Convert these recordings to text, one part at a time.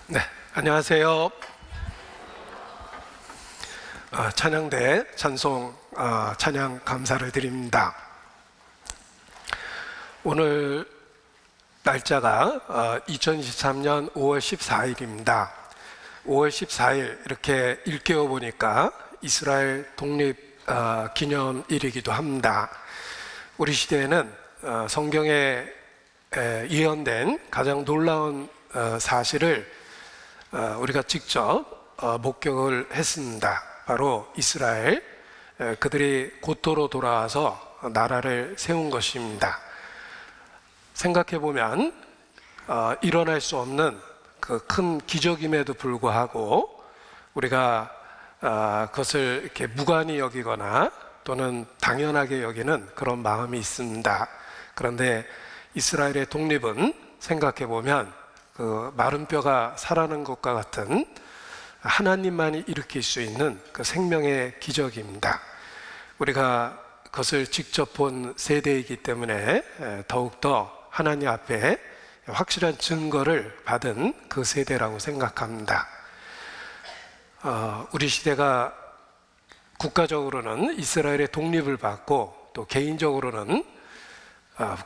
네, 안녕하세요. 찬양대 찬송 찬양 감사를 드립니다. 오늘 날짜가 2023년 5월 14일입니다. 5월 14일 이렇게 일깨워 보니까 이스라엘 독립 기념일이기도 합니다. 우리 시대에는 성경에 예언된 가장 놀라운 사실을 우리가 직접 목격을 했습니다. 바로 이스라엘, 그들이 고토로 돌아와서 나라를 세운 것입니다. 생각해보면 일어날 수 없는 그 큰 기적임에도 불구하고 우리가 그것을 이렇게 무관히 여기거나 또는 당연하게 여기는 그런 마음이 있습니다. 그런데 이스라엘의 독립은 생각해보면 그 마른 뼈가 살아난 것과 같은 하나님만이 일으킬 수 있는 그 생명의 기적입니다. 우리가 그것을 직접 본 세대이기 때문에 더욱더 하나님 앞에 확실한 증거를 받은 그 세대라고 생각합니다. 우리 시대가 국가적으로는 이스라엘의 독립을 받고 또 개인적으로는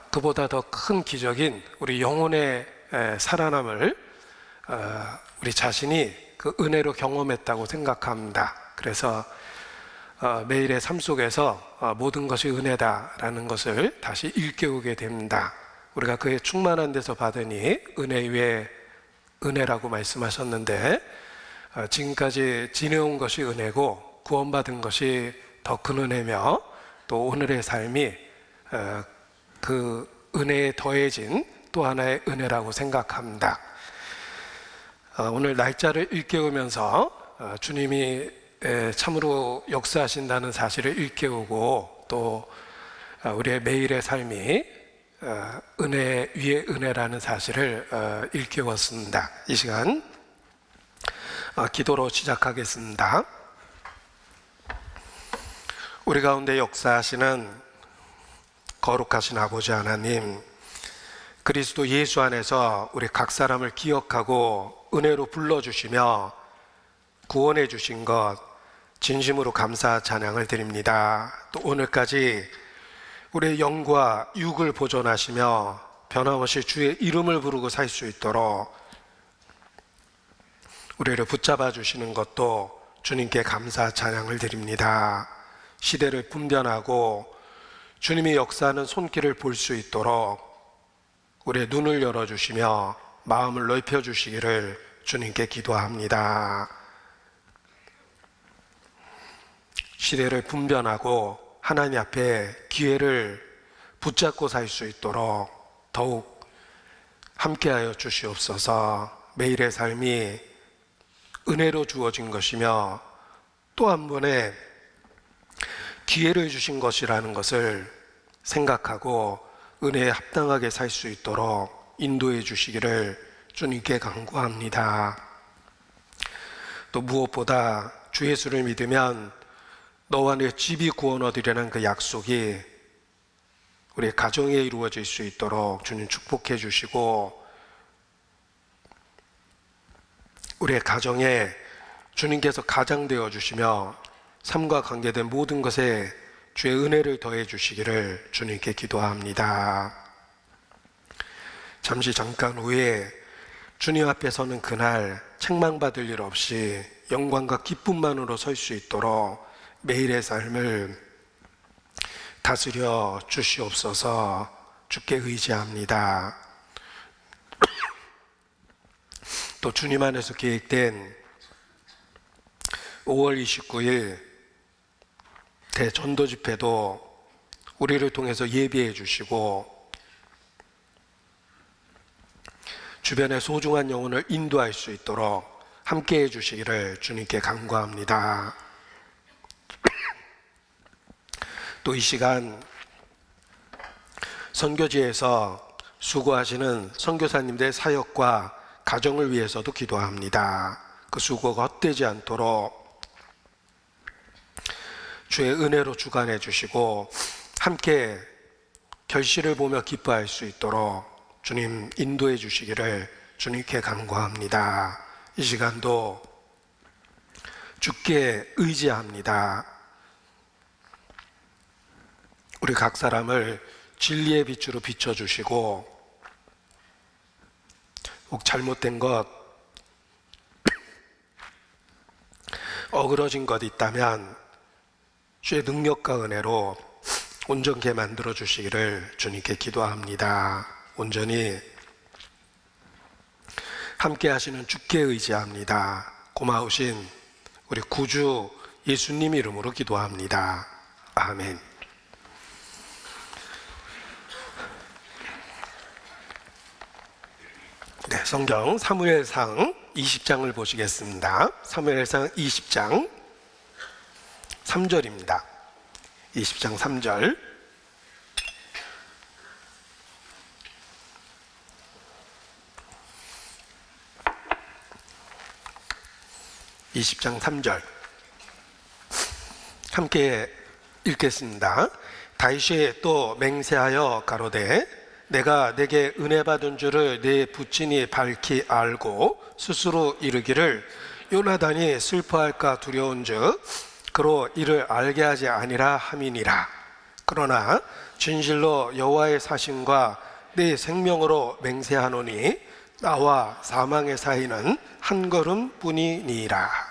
그보다 더 큰 기적인 우리 영혼의 살아남을 우리 자신이 그 은혜로 경험했다고 생각합니다. 그래서 매일의 삶 속에서 모든 것이 은혜다라는 것을 다시 일깨우게 됩니다. 우리가 그의 충만한 데서 받으니 은혜 위에 은혜라고 말씀하셨는데 지금까지 지내온 것이 은혜고 구원받은 것이 더 큰 은혜며 또 오늘의 삶이 그 은혜에 더해진 또 하나의 은혜라고 생각합니다. 오늘 날짜를 일깨우면서 주님이 참으로 역사하신다는 사실을 일깨우고 또 우리의 매일의 삶이 은혜 위에 은혜라는 사실을 일깨웠습니다. 이 시간 기도로 시작하겠습니다. 우리 가운데 역사하시는 거룩하신 아버지 하나님, 그리스도 예수 안에서 우리 각 사람을 기억하고 은혜로 불러주시며 구원해 주신 것 진심으로 감사 찬양을 드립니다. 또 오늘까지 우리의 영과 육을 보존하시며 변함없이 주의 이름을 부르고 살 수 있도록 우리를 붙잡아 주시는 것도 주님께 감사 찬양을 드립니다. 시대를 분별하고 주님이 역사하는 손길을 볼 수 있도록 우리의 눈을 열어주시며 마음을 넓혀주시기를 주님께 기도합니다. 시대를 분별하고 하나님 앞에 기회를 붙잡고 살 수 있도록 더욱 함께하여 주시옵소서. 매일의 삶이 은혜로 주어진 것이며 또 한 번의 기회를 주신 것이라는 것을 생각하고 은혜에 합당하게 살 수 있도록 인도해 주시기를 주님께 간구합니다. 또 무엇보다 주 예수를 믿으면 너와 내 집이 구원 얻으려는 그 약속이 우리의 가정에 이루어질 수 있도록 주님 축복해 주시고 우리의 가정에 주님께서 가장 되어 주시며 삶과 관계된 모든 것에 주의 은혜를 더해 주시기를 주님께 기도합니다. 잠깐 후에 주님 앞에 서는 그날 책망받을 일 없이 영광과 기쁨만으로 설 수 있도록 매일의 삶을 다스려 주시옵소서. 주께 의지합니다. 또 주님 안에서 계획된 5월 29일 대전도 집회도 우리를 통해서 예비해 주시고 주변의 소중한 영혼을 인도할 수 있도록 함께해 주시기를 주님께 간구합니다. 또 이 시간 선교지에서 수고하시는 선교사님들의 사역과 가정을 위해서도 기도합니다. 그 수고가 헛되지 않도록 주의 은혜로 주관해 주시고 함께 결실을 보며 기뻐할 수 있도록 주님 인도해 주시기를 주님께 간구합니다. 이 시간도 주께 의지합니다. 우리 각 사람을 진리의 빛으로 비춰주시고 혹 잘못된 것, 어그러진 것 있다면 주의 능력과 은혜로 온전케 만들어 주시기를 주님께 기도합니다. 온전히 함께 하시는 주께 의지합니다. 고마우신 우리 구주 예수님 이름으로 기도합니다. 아멘. 네, 성경 사무엘상 20장을 보시겠습니다. 사무엘상 20장 3절입니다. 20장 3절. 함께 읽겠습니다. 다윗이 또 맹세하여 가로되 내가 내게 은혜 받은 줄을 내 부친이 밝히 알고 스스로 이르기를 요나단이 슬퍼할까 두려운즉 그로 이를 알게 하지 아니라 함이니라. 그러나 진실로 여호와의 사신과 내 생명으로 맹세하노니 나와 사망의 사이는 한 걸음뿐이니라.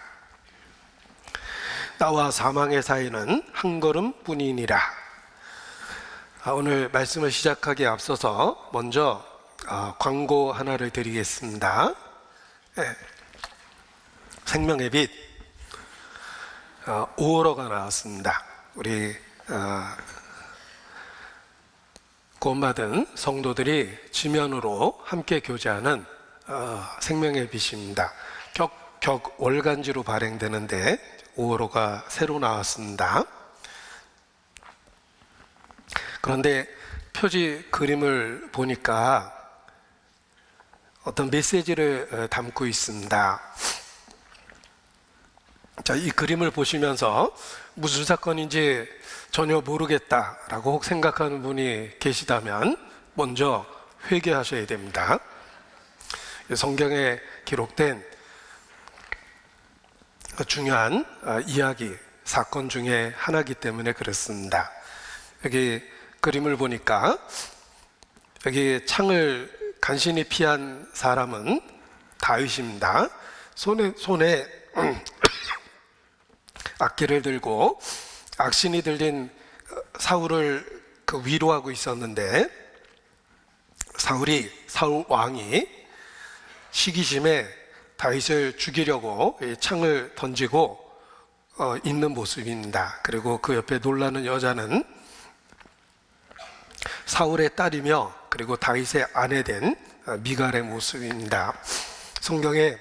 나와 사망의 사이는 한 걸음뿐이니라. 오늘 말씀을 시작하기에 앞서서 먼저 광고 하나를 드리겠습니다. 네. 생명의 빛 5월호가 나왔습니다. 우리 구원받은 성도들이 지면으로 함께 교제하는 생명의 빛입니다. 격 월간지로 발행되는데 5월호가 새로 나왔습니다. 그런데 표지 그림을 보니까 어떤 메시지를 담고 있습니다. 자, 이 그림을 보시면서 무슨 사건인지 전혀 모르겠다라고 혹 생각하는 분이 계시다면 먼저 회개하셔야 됩니다. 성경에 기록된 중요한 이야기, 사건 중에 하나이기 때문에 그렇습니다. 여기 그림을 보니까 여기 창을 간신히 피한 사람은 다윗입니다. 손에 악기를 들고 악신이 들린 사울을 위로하고 있었는데 사울 왕이 시기심에 다윗을 죽이려고 창을 던지고 있는 모습입니다. 그리고 그 옆에 놀라는 여자는 사울의 딸이며 그리고 다윗의 아내 된 미갈의 모습입니다. 성경에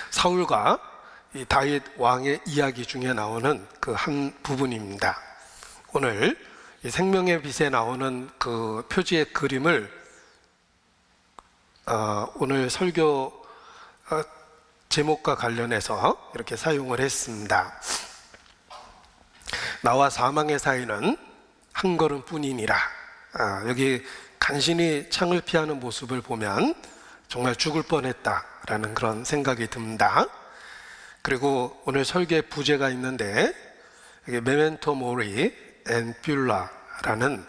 사울과 이 다윗 왕의 이야기 중에 나오는 그 한 부분입니다. 오늘 이 생명의 빛에 나오는 그 표지의 그림을 오늘 설교 제목과 관련해서 이렇게 사용을 했습니다. 나와 사망의 사이는 한 걸음뿐이니라. 여기 간신히 창을 피하는 모습을 보면 정말 죽을 뻔했다라는 그런 생각이 듭니다. 그리고 오늘 설교의 부제가 있는데 여기 메멘토 모리 앤 뷸라라는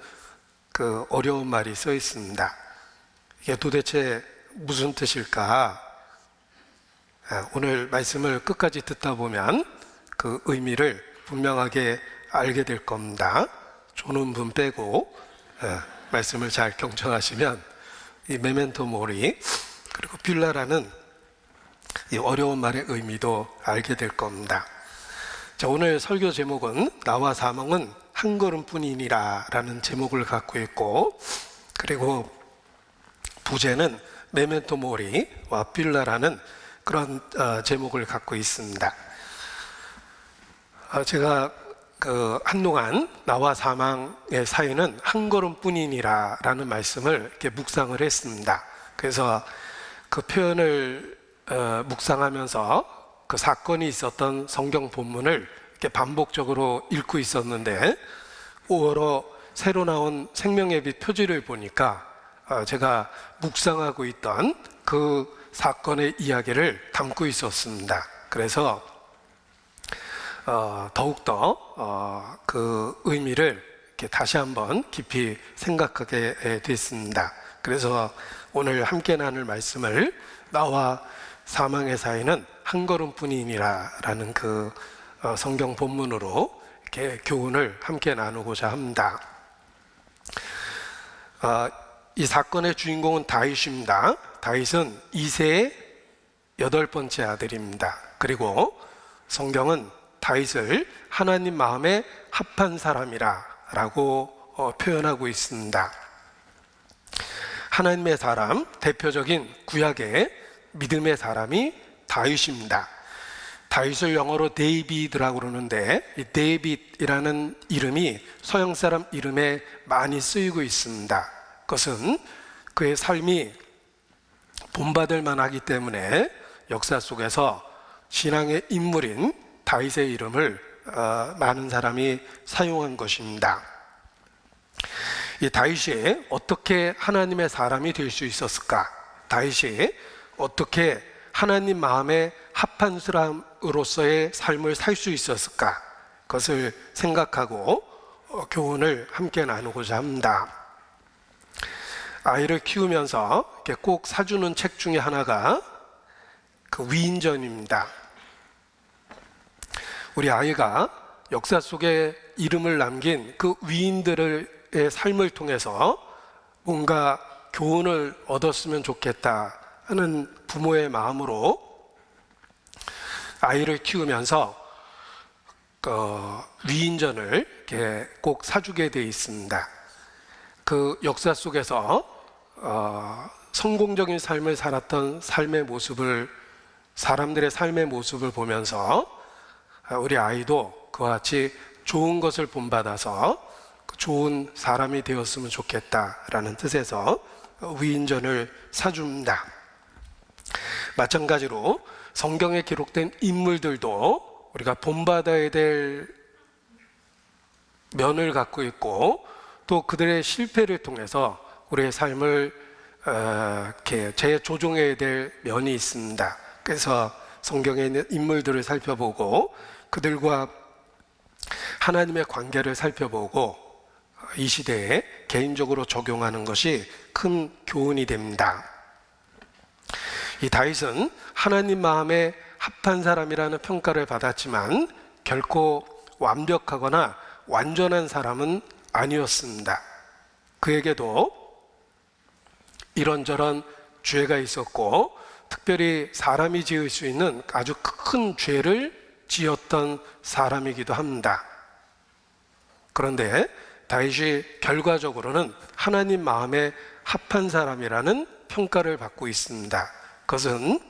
그 어려운 말이 써 있습니다. 이게 도대체 무슨 뜻일까? 오늘 말씀을 끝까지 듣다 보면 그 의미를 분명하게 알게 될 겁니다. 조는 분 빼고 말씀을 잘 경청하시면 이 메멘토 모리 그리고 뷸라라는 이 어려운 말의 의미도 알게 될 겁니다. 자, 오늘 설교 제목은 나와 사망은 한 걸음뿐이니라 라는 제목을 갖고 있고, 그리고 부제는 메멘토 모리와 뷸라라는 그런 제목을 갖고 있습니다. 제가 한동안 나와 사망의 사이는 한 걸음뿐이니라 라는 말씀을 이렇게 묵상을 했습니다. 그래서 그 표현을 묵상하면서 그 사건이 있었던 성경 본문을 이렇게 반복적으로 읽고 있었는데 5월호 새로 나온 생명의 빛 표지를 보니까 제가 묵상하고 있던 그 사건의 이야기를 담고 있었습니다. 그래서 더욱더 그 의미를 이렇게 다시 한번 깊이 생각하게 됐습니다. 그래서 오늘 함께 나눌 말씀을 나와 사망의 사이는 한 걸음뿐이니라라는 그 성경 본문으로 이렇게 교훈을 함께 나누고자 합니다. 이 사건의 주인공은 다윗입니다. 다윗은 이새의 8번째 아들입니다. 그리고 성경은 다윗을 하나님 마음에 합한 사람이라고 표현하고 있습니다. 하나님의 사람, 대표적인 구약의 믿음의 사람이 다윗입니다. 다윗을 영어로 데이비드라고 그러는데 이 데이빗이라는 이름이 서양 사람 이름에 많이 쓰이고 있습니다. 그것은 그의 삶이 본받을 만하기 때문에 역사 속에서 신앙의 인물인 다윗의 이름을 많은 사람이 사용한 것입니다. 이 다윗이 어떻게 하나님의 사람이 될 수 있었을까? 다윗이 어떻게 하나님 마음에 합한 사람으로서의 삶을 살 수 있었을까? 그것을 생각하고 교훈을 함께 나누고자 합니다. 아이를 키우면서 이렇게 꼭 사주는 책 중에 하나가 그 위인전입니다. 우리 아이가 역사 속에 이름을 남긴 그 위인들의 삶을 통해서 뭔가 교훈을 얻었으면 좋겠다 하는 부모의 마음으로 아이를 키우면서 위인전을 이렇게 꼭 사주게 되어 있습니다. 그 역사 속에서 성공적인 삶을 살았던 삶의 모습을, 사람들의 삶의 모습을 보면서 우리 아이도 그와 같이 좋은 것을 본받아서 좋은 사람이 되었으면 좋겠다라는 뜻에서 위인전을 사줍니다. 마찬가지로 성경에 기록된 인물들도 우리가 본받아야 될 면을 갖고 있고 또 그들의 실패를 통해서 우리의 삶을 이렇게 재조정해야 될 면이 있습니다. 그래서 성경에 있는 인물들을 살펴보고 그들과 하나님의 관계를 살펴보고 이 시대에 개인적으로 적용하는 것이 큰 교훈이 됩니다. 이 다윗은 하나님 마음에 합한 사람이라는 평가를 받았지만 결코 완벽하거나 완전한 사람은 아니었습니다. 그에게도 이런저런 죄가 있었고 특별히 사람이 지을 수 있는 아주 큰 죄를 지었던 사람이기도 합니다. 그런데 다윗이 결과적으로는 하나님 마음에 합한 사람이라는 평가를 받고 있습니다. 그것은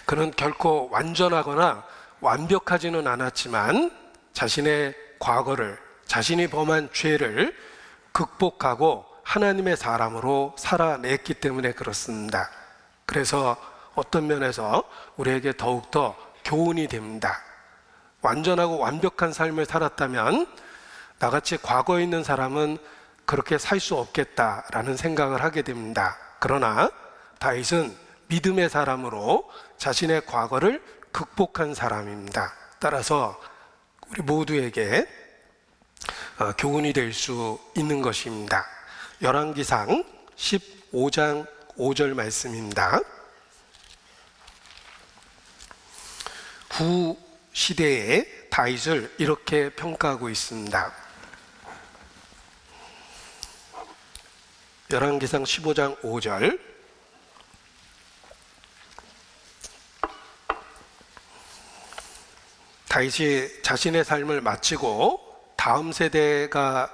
그는 결코 완전하거나 완벽하지는 않았지만 자신의 과거를, 자신이 범한 죄를 극복하고 하나님의 사람으로 살아냈기 때문에 그렇습니다. 그래서 어떤 면에서 우리에게 더욱더 교훈이 됩니다. 완전하고 완벽한 삶을 살았다면 나같이 과거에 있는 사람은 그렇게 살 수 없겠다라는 생각을 하게 됩니다. 그러나 다윗은 믿음의 사람으로 자신의 과거를 극복한 사람입니다. 따라서 우리 모두에게 교훈이 될 수 있는 것입니다. 열왕기상 15장 5절 말씀입니다. 후 시대에 다윗을 이렇게 평가하고 있습니다. 열왕기상 15장 5절 다윗이 자신의 삶을 마치고 다음 세대가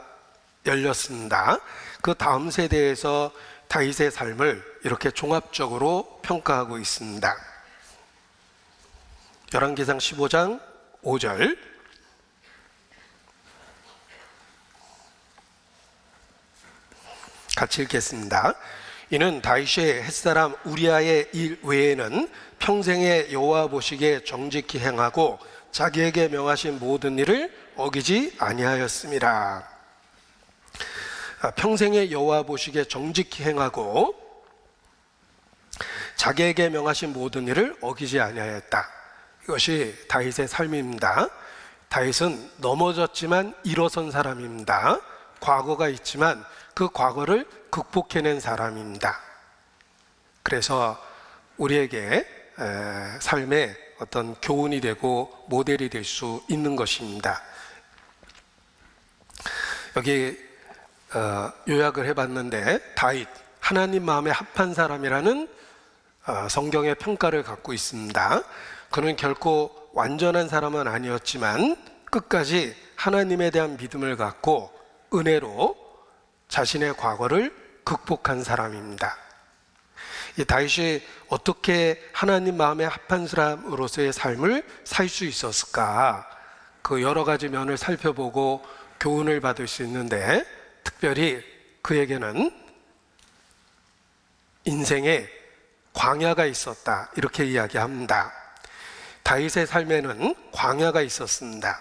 열렸습니다. 그 다음 세대에서 다윗의 삶을 이렇게 종합적으로 평가하고 있습니다. 열왕기상 15장 5절 같이 읽겠습니다. 이는 다윗의 햇사람 우리아의 일 외에는 평생의 여호와 보시기에 정직히 행하고 자기에게 명하신 모든 일을 어기지 아니하였음이라. 평생의 여호와 보시기에 정직히 행하고 자기에게 명하신 모든 일을 어기지 아니하였다. 이것이 다윗의 삶입니다. 다윗은 넘어졌지만 일어선 사람입니다. 과거가 있지만 그 과거를 극복해낸 사람입니다. 그래서 우리에게 삶의 어떤 교훈이 되고 모델이 될 수 있는 것입니다. 여기 요약을 해봤는데 다윗, 하나님 마음에 합한 사람이라는 성경의 평가를 갖고 있습니다. 그는 결코 완전한 사람은 아니었지만 끝까지 하나님에 대한 믿음을 갖고 은혜로 자신의 과거를 극복한 사람입니다. 이 다윗이 어떻게 하나님 마음에 합한 사람으로서의 삶을 살 수 있었을까? 그 여러 가지 면을 살펴보고 교훈을 받을 수 있는데, 특별히 그에게는 인생에 광야가 있었다, 이렇게 이야기합니다. 다윗의 삶에는 광야가 있었습니다.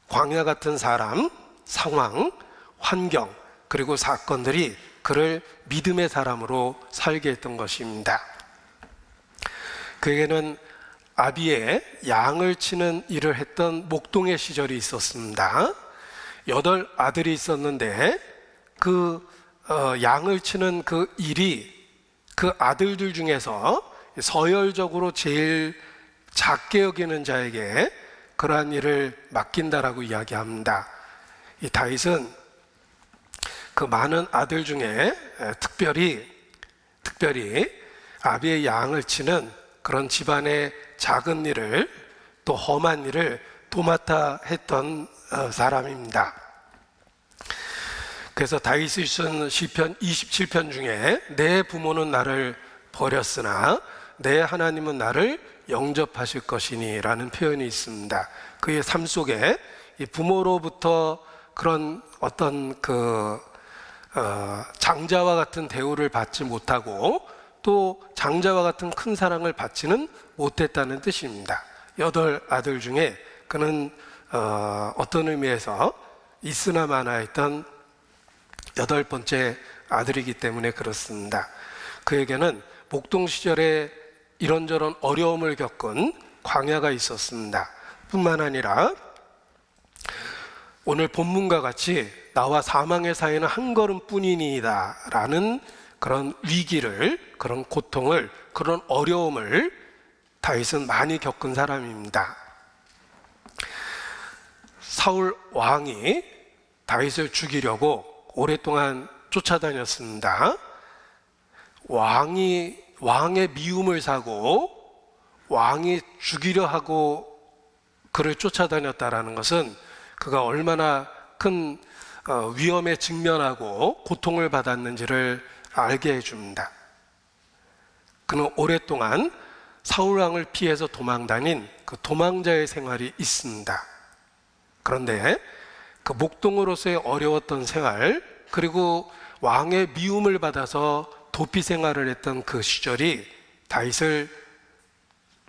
광야 같은 사람, 상황, 환경, 그리고 사건들이 그를 믿음의 사람으로 살게 했던 것입니다. 그에게는 아비의 양을 치는 일을 했던 목동의 시절이 있었습니다. 8 아들이 있었는데 그 양을 치는 그 일이 그 아들들 중에서 서열적으로 제일 작게 여기는 자에게 그러한 일을 맡긴다라고 이야기합니다. 이 다윗은 그 많은 아들 중에 특별히 아비의 양을 치는 그런 집안의 작은 일을, 또 험한 일을 도맡아 했던 사람입니다. 그래서 다윗이 쓴 시편 27편 중에 내 부모는 나를 버렸으나 내 하나님은 나를 영접하실 것이니 라는 표현이 있습니다. 그의 삶 속에 이 부모로부터 그런 어떤 장자와 같은 대우를 받지 못하고 또 장자와 같은 큰 사랑을 받지는 못했다는 뜻입니다. 8 아들 중에 그는 어떤 의미에서 있으나 마나했던 8번째 아들이기 때문에 그렇습니다. 그에게는 목동 시절에 이런저런 어려움을 겪은 광야가 있었습니다. 뿐만 아니라 오늘 본문과 같이 나와 사망의 사이는 한 걸음뿐이니이다 라는 그런 위기를, 그런 고통을, 그런 어려움을 다윗은 많이 겪은 사람입니다. 사울 왕이 다윗을 죽이려고 오랫동안 쫓아다녔습니다. 왕의 미움을 사고 왕이 죽이려 하고 그를 쫓아다녔다라는 것은 그가 얼마나 큰 위험에 직면하고 고통을 받았는지를 알게 해줍니다. 그는 오랫동안 사울왕을 피해서 도망다닌 그 도망자의 생활이 있습니다. 그런데 그 목동으로서의 어려웠던 생활, 그리고 왕의 미움을 받아서 도피 생활을 했던 그 시절이 다윗을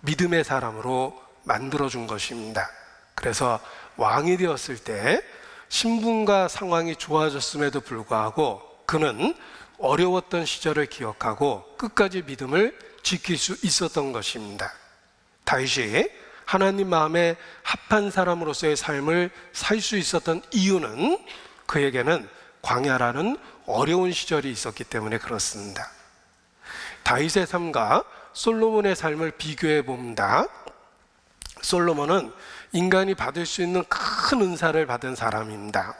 믿음의 사람으로 만들어준 것입니다. 그래서 왕이 되었을 때 신분과 상황이 좋아졌음에도 불구하고 그는 어려웠던 시절을 기억하고 끝까지 믿음을 지킬 수 있었던 것입니다. 다윗이 하나님 마음에 합한 사람으로서의 삶을 살 수 있었던 이유는 그에게는 광야라는 어려운 시절이 있었기 때문에 그렇습니다. 다윗의 삶과 솔로몬의 삶을 비교해 봅니다. 솔로몬은 인간이 받을 수 있는 큰 은사를 받은 사람입니다.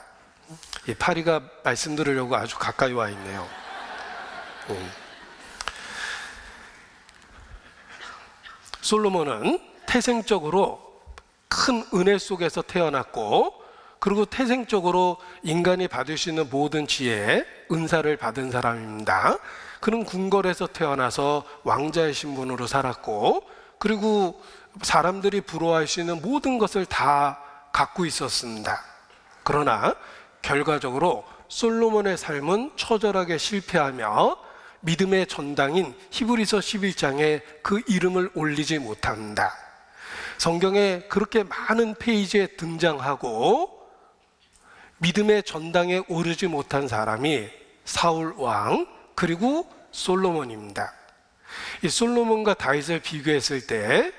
이 파리가 말씀 들으려고 아주 가까이 와 있네요. 솔로몬은 태생적으로 큰 은혜 속에서 태어났고, 그리고 태생적으로 인간이 받을 수 있는 모든 지혜에 은사를 받은 사람입니다. 그는 궁궐에서 태어나서 왕자의 신분으로 살았고, 그리고 사람들이 부러워할 수 있는 모든 것을 다 갖고 있었습니다. 그러나 결과적으로 솔로몬의 삶은 처절하게 실패하며 믿음의 전당인 히브리서 11장에 그 이름을 올리지 못합니다. 성경에 그렇게 많은 페이지에 등장하고 믿음의 전당에 오르지 못한 사람이 사울 왕, 그리고 솔로몬입니다. 이 솔로몬과 다윗을 비교했을 때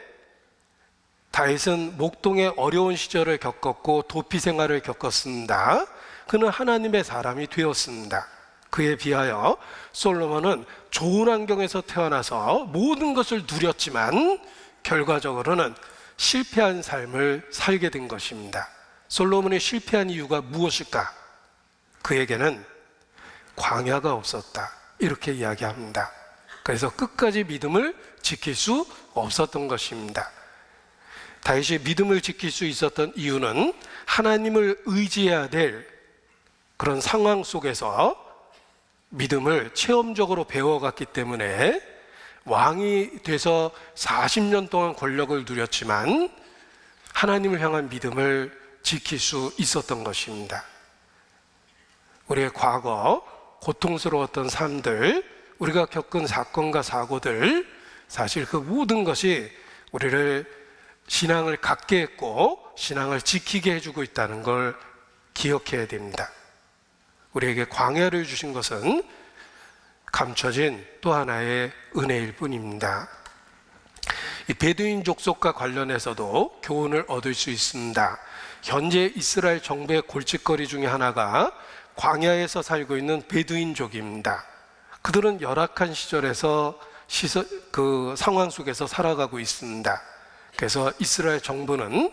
다윗은 목동의 어려운 시절을 겪었고 도피 생활을 겪었습니다. 그는 하나님의 사람이 되었습니다. 그에 비하여 솔로몬은 좋은 환경에서 태어나서 모든 것을 누렸지만 결과적으로는 실패한 삶을 살게 된 것입니다. 솔로몬이 실패한 이유가 무엇일까? 그에게는 광야가 없었다, 이렇게 이야기합니다. 그래서 끝까지 믿음을 지킬 수 없었던 것입니다. 다윗이 믿음을 지킬 수 있었던 이유는 하나님을 의지해야 될 그런 상황 속에서 믿음을 체험적으로 배워갔기 때문에 왕이 돼서 40년 동안 권력을 누렸지만 하나님을 향한 믿음을 지킬 수 있었던 것입니다. 우리의 과거 고통스러웠던 삶들, 우리가 겪은 사건과 사고들, 사실 그 모든 것이 우리를 신앙을 갖게 했고 신앙을 지키게 해주고 있다는 걸 기억해야 됩니다. 우리에게 광야를 주신 것은 감춰진 또 하나의 은혜일 뿐입니다. 이 베두인 족속과 관련해서도 교훈을 얻을 수 있습니다. 현재 이스라엘 정부의 골칫거리 중에 하나가 광야에서 살고 있는 베두인족입니다. 그들은 열악한 시절에서 그 상황 속에서 살아가고 있습니다. 그래서 이스라엘 정부는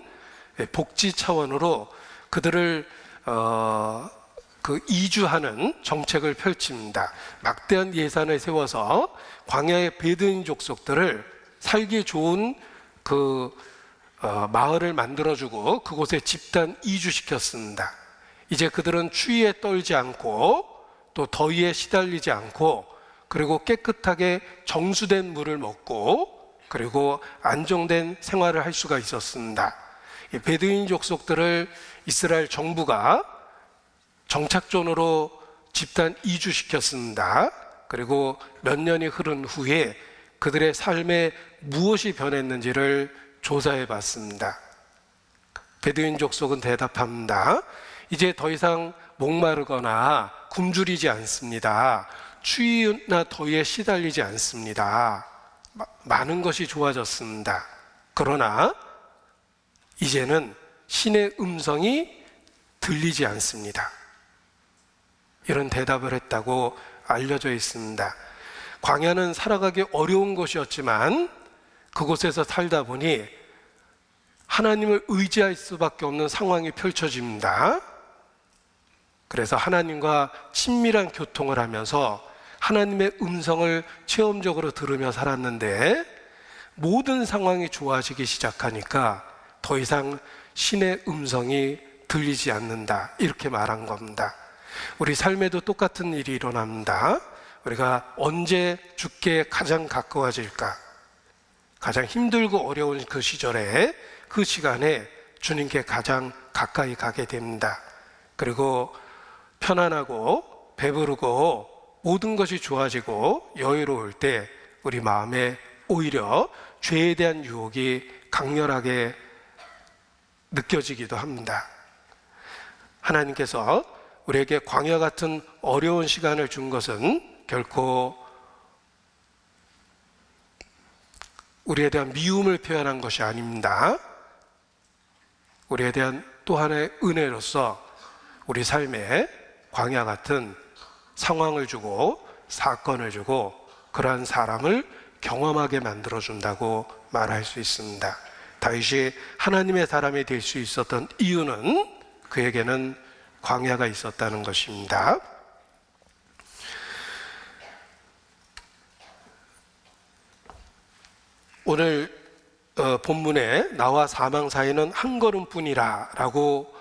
복지 차원으로 그들을 이주하는 정책을 펼칩니다. 막대한 예산을 세워서 광야의 베두인 족속들을 살기 좋은 마을을 만들어주고 그곳에 집단 이주시켰습니다. 이제 그들은 추위에 떨지 않고 또 더위에 시달리지 않고 그리고 깨끗하게 정수된 물을 먹고 그리고 안정된 생활을 할 수가 있었습니다. 이 베두인 족속들을 이스라엘 정부가 정착존으로 집단 이주시켰습니다. 그리고 몇 년이 흐른 후에 그들의 삶에 무엇이 변했는지를 조사해 봤습니다. 베두인 족속은 대답합니다. 이제 더 이상 목마르거나 굶주리지 않습니다. 추위나 더위에 시달리지 않습니다. 많은 것이 좋아졌습니다. 그러나 이제는 신의 음성이 들리지 않습니다. 이런 대답을 했다고 알려져 있습니다. 광야는 살아가기 어려운 곳이었지만 그곳에서 살다 보니 하나님을 의지할 수밖에 없는 상황이 펼쳐집니다. 그래서 하나님과 친밀한 교통을 하면서 하나님의 음성을 체험적으로 들으며 살았는데 모든 상황이 좋아지기 시작하니까 더 이상 신의 음성이 들리지 않는다, 이렇게 말한 겁니다. 우리 삶에도 똑같은 일이 일어납니다. 우리가 언제 주께 가장 가까워질까? 가장 힘들고 어려운 그 시절에 그 시간에 주님께 가장 가까이 가게 됩니다. 그리고 편안하고 배부르고 모든 것이 좋아지고 여유로울 때 우리 마음에 오히려 죄에 대한 유혹이 강렬하게 느껴지기도 합니다. 하나님께서 우리에게 광야 같은 어려운 시간을 준 것은 결코 우리에 대한 미움을 표현한 것이 아닙니다. 우리에 대한 또 하나의 은혜로서 우리 삶에 광야 같은 상황을 주고 사건을 주고 그러한 사람을 경험하게 만들어준다고 말할 수 있습니다. 다윗이 하나님의 사람이 될 수 있었던 이유는 그에게는 광야가 있었다는 것입니다. 오늘 본문에 나와 사망 사이는 한 걸음뿐이라 라고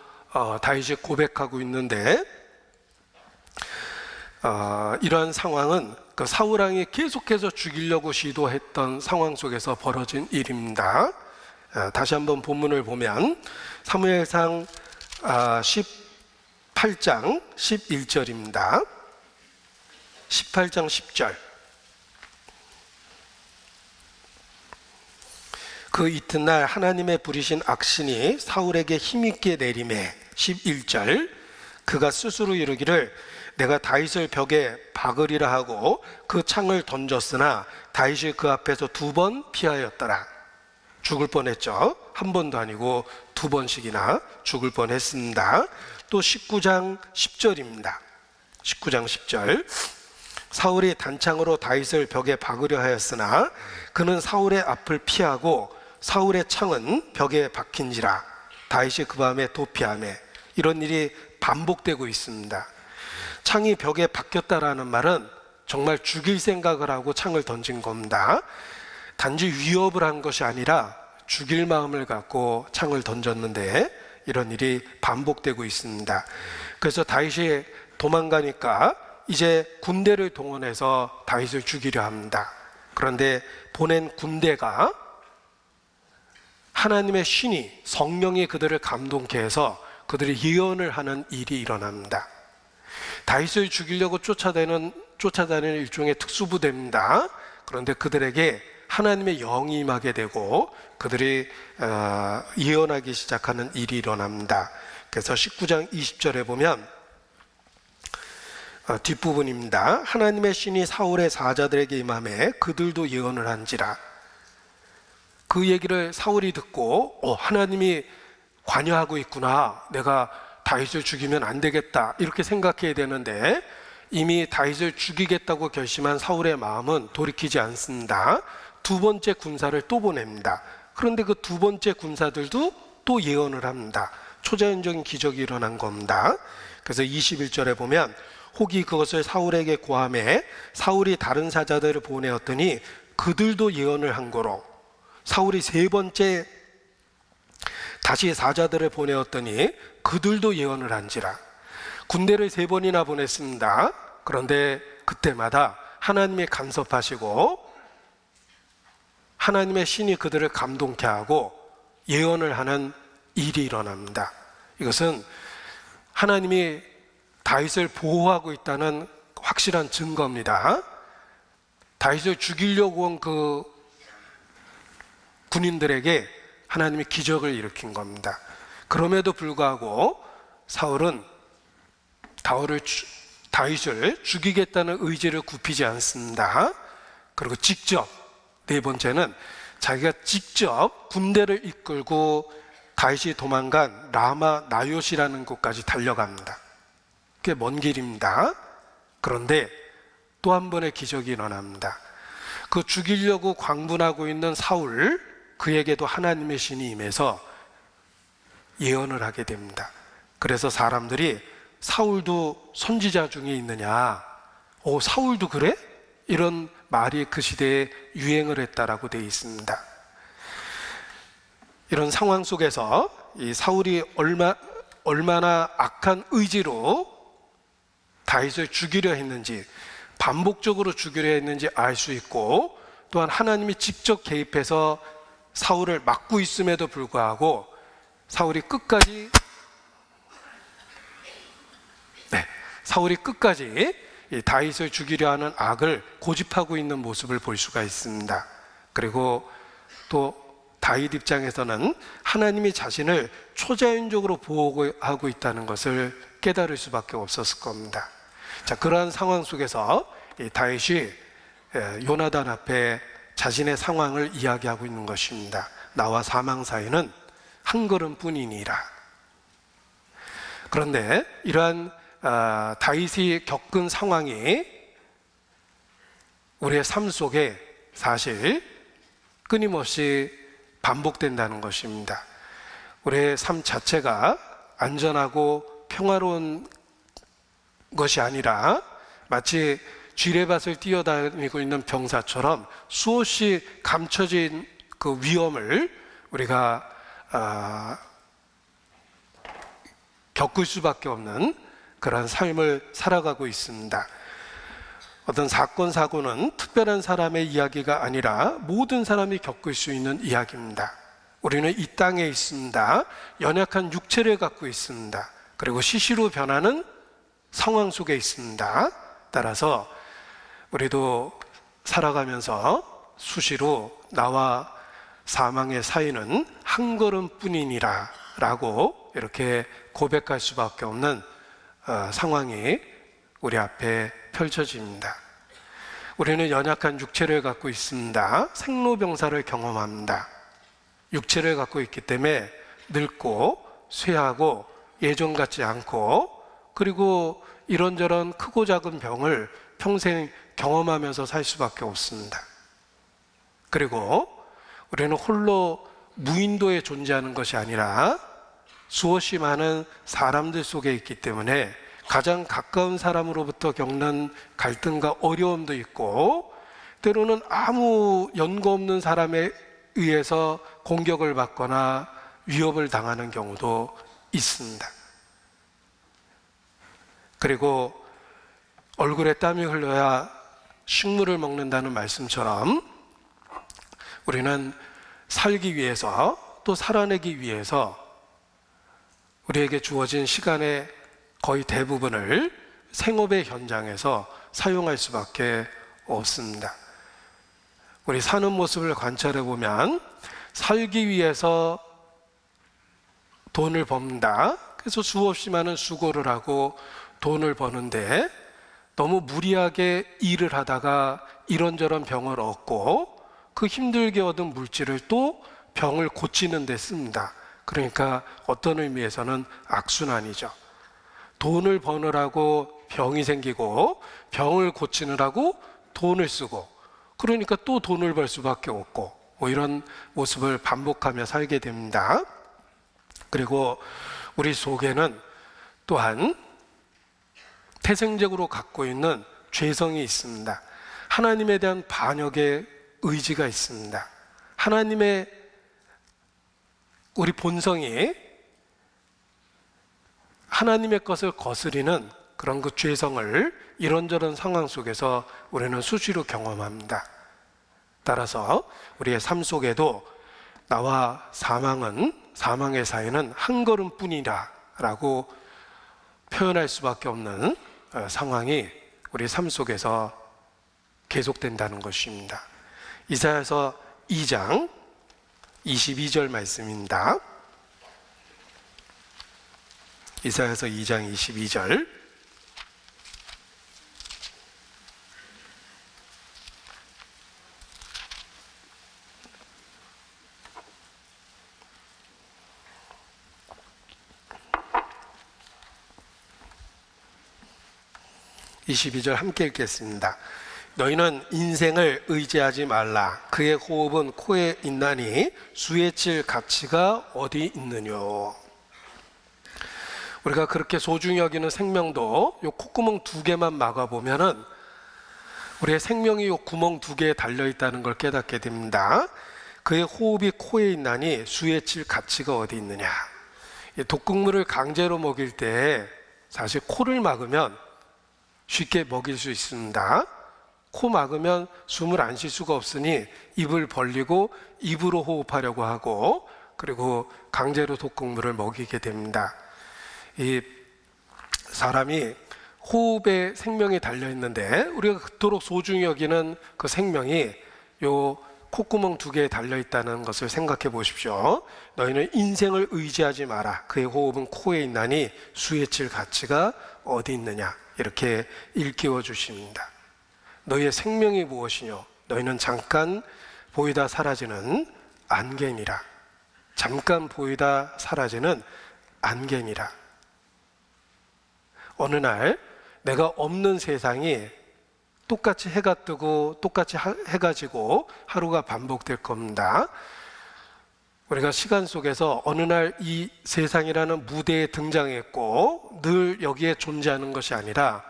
다윗이 고백하고 있는데 이러한 상황은 그 사울왕이 계속해서 죽이려고 시도했던 상황 속에서 벌어진 일입니다. 다시 한번 본문을 보면 사무엘상 18장 11절입니다. 18장 10절. 그 이튿날 하나님의 부리신 악신이 사울에게 힘있게 내리매 11절. 그가 스스로 이르기를 내가 다윗을 벽에 박으리라 하고 그 창을 던졌으나 다윗이 그 앞에서 2번 피하였더라. 죽을 뻔했죠. 한 번도 아니고 2번씩이나 죽을 뻔했습니다. 또 19장 10절입니다. 19장 10절. 사울이 단창으로 다윗을 벽에 박으려 하였으나 그는 사울의 앞을 피하고 사울의 창은 벽에 박힌지라 다윗이 그 밤에 도피하며. 이런 일이 반복되고 있습니다. 창이 벽에 박혔다라는 말은 정말 죽일 생각을 하고 창을 던진 겁니다. 단지 위협을 한 것이 아니라 죽일 마음을 갖고 창을 던졌는데 이런 일이 반복되고 있습니다. 그래서 다윗이 도망가니까 이제 군대를 동원해서 다윗을 죽이려 합니다. 그런데 보낸 군대가 하나님의 신이, 성령이 그들을 감동케 해서 그들이 예언을 하는 일이 일어납니다. 다윗을 죽이려고 쫓아다니는 일종의 특수부대입니다. 그런데 그들에게 하나님의 영이 임하게 되고 그들이 예언하기 시작하는 일이 일어납니다. 그래서 19장 20절에 보면 뒷부분입니다. 하나님의 신이 사울의 사자들에게 임하매 그들도 예언을 한지라. 그 얘기를 사울이 듣고 하나님이 관여하고 있구나, 내가 다윗을 죽이면 안 되겠다 이렇게 생각해야 되는데 이미 다윗을 죽이겠다고 결심한 사울의 마음은 돌이키지 않습니다. 2번째 군사를 또 보냅니다. 그런데 그 2번째 군사들도 또 예언을 합니다. 초자연적인 기적이 일어난 겁니다. 그래서 21절에 보면 혹이 그것을 사울에게 고하매 사울이 다른 사자들을 보내었더니 그들도 예언을 한 거로 사울이 3번째 다시 사자들을 보내었더니 그들도 예언을 한지라. 군대를 3번이나 보냈습니다. 그런데 그때마다 하나님이 간섭하시고 하나님의 신이 그들을 감동케 하고 예언을 하는 일이 일어납니다. 이것은 하나님이 다윗을 보호하고 있다는 확실한 증거입니다. 다윗을 죽이려고 온 그 군인들에게 하나님이 기적을 일으킨 겁니다. 그럼에도 불구하고 사울은 다윗을 죽이겠다는 의지를 굽히지 않습니다. 그리고 직접 4번째는 자기가 직접 군대를 이끌고 다윗이 도망간 라마 나요시라는 곳까지 달려갑니다. 꽤 먼 길입니다. 그런데 또 한 번의 기적이 일어납니다. 그 죽이려고 광분하고 있는 사울, 그에게도 하나님의 신이 임해서 예언을 하게 됩니다. 그래서 사람들이 사울도 선지자 중에 있느냐, 사울도 그래? 이런 말이 그 시대에 유행을 했다라고 되어 있습니다. 이런 상황 속에서 이 사울이 얼마나 악한 의지로 다윗을 죽이려 했는지, 반복적으로 죽이려 했는지 알 수 있고, 또한 하나님이 직접 개입해서 사울을 막고 있음에도 불구하고 사울이 끝까지 이 다윗을 죽이려 하는 악을 고집하고 있는 모습을 볼 수가 있습니다. 그리고 또 다윗 입장에서는 하나님이 자신을 초자연적으로 보호하고 있다는 것을 깨달을 수밖에 없었을 겁니다. 자, 그러한 상황 속에서 이 다윗이 요나단 앞에 자신의 상황을 이야기하고 있는 것입니다. 나와 사망 사이는 한 걸음뿐이니라. 그런데 이러한 다윗이 겪은 상황이 우리의 삶 속에 사실 끊임없이 반복된다는 것입니다. 우리의 삶 자체가 안전하고 평화로운 것이 아니라 마치 쥐레밭을 뛰어다니고 있는 병사처럼 수없이 감춰진 그 위험을 우리가 겪을 수밖에 없는 그런 삶을 살아가고 있습니다. 어떤 사건, 사고는 특별한 사람의 이야기가 아니라 모든 사람이 겪을 수 있는 이야기입니다. 우리는 이 땅에 있습니다. 연약한 육체를 갖고 있습니다. 그리고 시시로 변하는 상황 속에 있습니다. 따라서 우리도 살아가면서 수시로 나와 사망의 사이는 한 걸음뿐이니라 라고 이렇게 고백할 수밖에 없는 상황이 우리 앞에 펼쳐집니다. 우리는 연약한 육체를 갖고 있습니다. 생로병사를 경험합니다. 육체를 갖고 있기 때문에 늙고 쇠하고 예전 같지 않고, 그리고 이런저런 크고 작은 병을 평생 경험하면서 살 수밖에 없습니다. 그리고 우리는 홀로 무인도에 존재하는 것이 아니라 수없이 많은 사람들 속에 있기 때문에 가장 가까운 사람으로부터 겪는 갈등과 어려움도 있고, 때로는 아무 연고 없는 사람에 의해서 공격을 받거나 위협을 당하는 경우도 있습니다. 그리고 얼굴에 땀이 흘러야 식물을 먹는다는 말씀처럼 우리는 살기 위해서, 또 살아내기 위해서 우리에게 주어진 시간의 거의 대부분을 생업의 현장에서 사용할 수밖에 없습니다. 우리 사는 모습을 관찰해 보면 살기 위해서 돈을 번다. 그래서 수없이 많은 수고를 하고 돈을 버는데 너무 무리하게 일을 하다가 이런저런 병을 얻고 그 힘들게 얻은 물질을 또 병을 고치는 데 씁니다. 그러니까 어떤 의미에서는 악순환이죠. 돈을 버느라고 병이 생기고 병을 고치느라고 돈을 쓰고, 그러니까 또 돈을 벌 수밖에 없고, 뭐 이런 모습을 반복하며 살게 됩니다. 그리고 우리 속에는 또한 태생적으로 갖고 있는 죄성이 있습니다. 하나님에 대한 반역의 의지가 있습니다. 하나님의 우리 본성이 하나님의 것을 거스리는 그런 그 죄성을 이런저런 상황 속에서 우리는 수시로 경험합니다. 따라서 우리의 삶 속에도 나와 사망의 사이는 한 걸음뿐이라 라고 표현할 수밖에 없는 상황이 우리 삶 속에서 계속된다는 것입니다. 이사야서 2장 22절 말씀입니다. 이사야서 2장 22절. 함께 읽겠습니다. 너희는 인생을 의지하지 말라. 그의 호흡은 코에 있나니 수에 칠 가치가 어디 있느뇨. 우리가 그렇게 소중히 여기는 생명도 요 콧구멍 2개만 막아보면은 우리의 생명이 요 구멍 2개에 달려있다는 걸 깨닫게 됩니다. 그의 호흡이 코에 있나니 수에 칠 가치가 어디 있느냐. 독극물을 강제로 먹일 때 사실 코를 막으면 쉽게 먹일 수 있습니다. 코 막으면 숨을 안 쉴 수가 없으니 입을 벌리고 입으로 호흡하려고 하고, 그리고 강제로 독극물을 먹이게 됩니다. 이 사람이 호흡에 생명이 달려 있는데 우리가 그토록 소중히 여기는 그 생명이 요 콧구멍 2개에 달려 있다는 것을 생각해 보십시오. 너희는 인생을 의지하지 마라. 그의 호흡은 코에 있나니 수에 칠 가치가 어디 있느냐. 이렇게 일깨워 주십니다. 너희의 생명이 무엇이뇨? 너희는 잠깐 보이다 사라지는 안개니라. 잠깐 보이다 사라지는 안개니라. 어느 날 내가 없는 세상이 똑같이 해가 뜨고 똑같이 해가 지고 하루가 반복될 겁니다. 우리가 시간 속에서 어느 날 이 세상이라는 무대에 등장했고 늘 여기에 존재하는 것이 아니라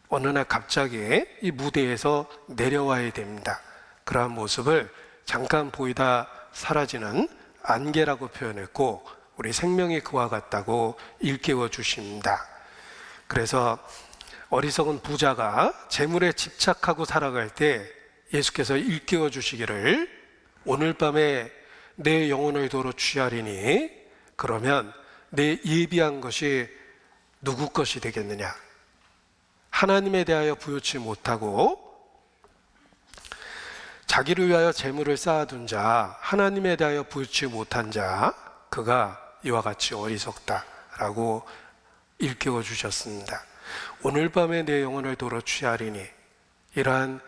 어느 날 갑자기 이 무대에서 내려와야 됩니다. 그러한 모습을 잠깐 보이다 사라지는 안개라고 표현했고, 우리 생명이 그와 같다고 일깨워 주십니다. 그래서 어리석은 부자가 재물에 집착하고 살아갈 때 예수께서 일깨워 주시기를 오늘 밤에 내 영혼을 도로 취하리니 그러면 내 예비한 것이 누구 것이 되겠느냐. 하나님에 대하여 부요치 못하고 자기를 위하여 재물을 쌓아둔 자, 하나님에 대하여 부요치 못한 자, 그가 이와 같이 어리석다라고 일깨워 주셨습니다. 오늘 밤에 내 영혼을 도로 취하리니, 이러한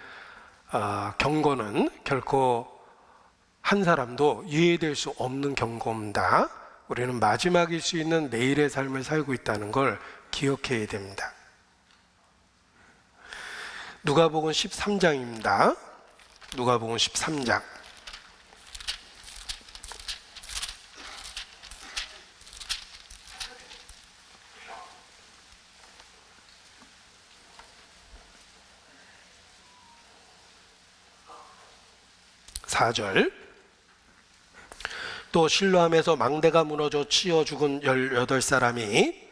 경고는 결코 한 사람도 이해될 수 없는 경고입니다. 우리는 마지막일 수 있는 내일의 삶을 살고 있다는 걸 기억해야 됩니다. 누가복음 13장입니다. 누가복음 13장. (4절) 또 실로암에서 망대가 무너져 치여 죽은 18사람이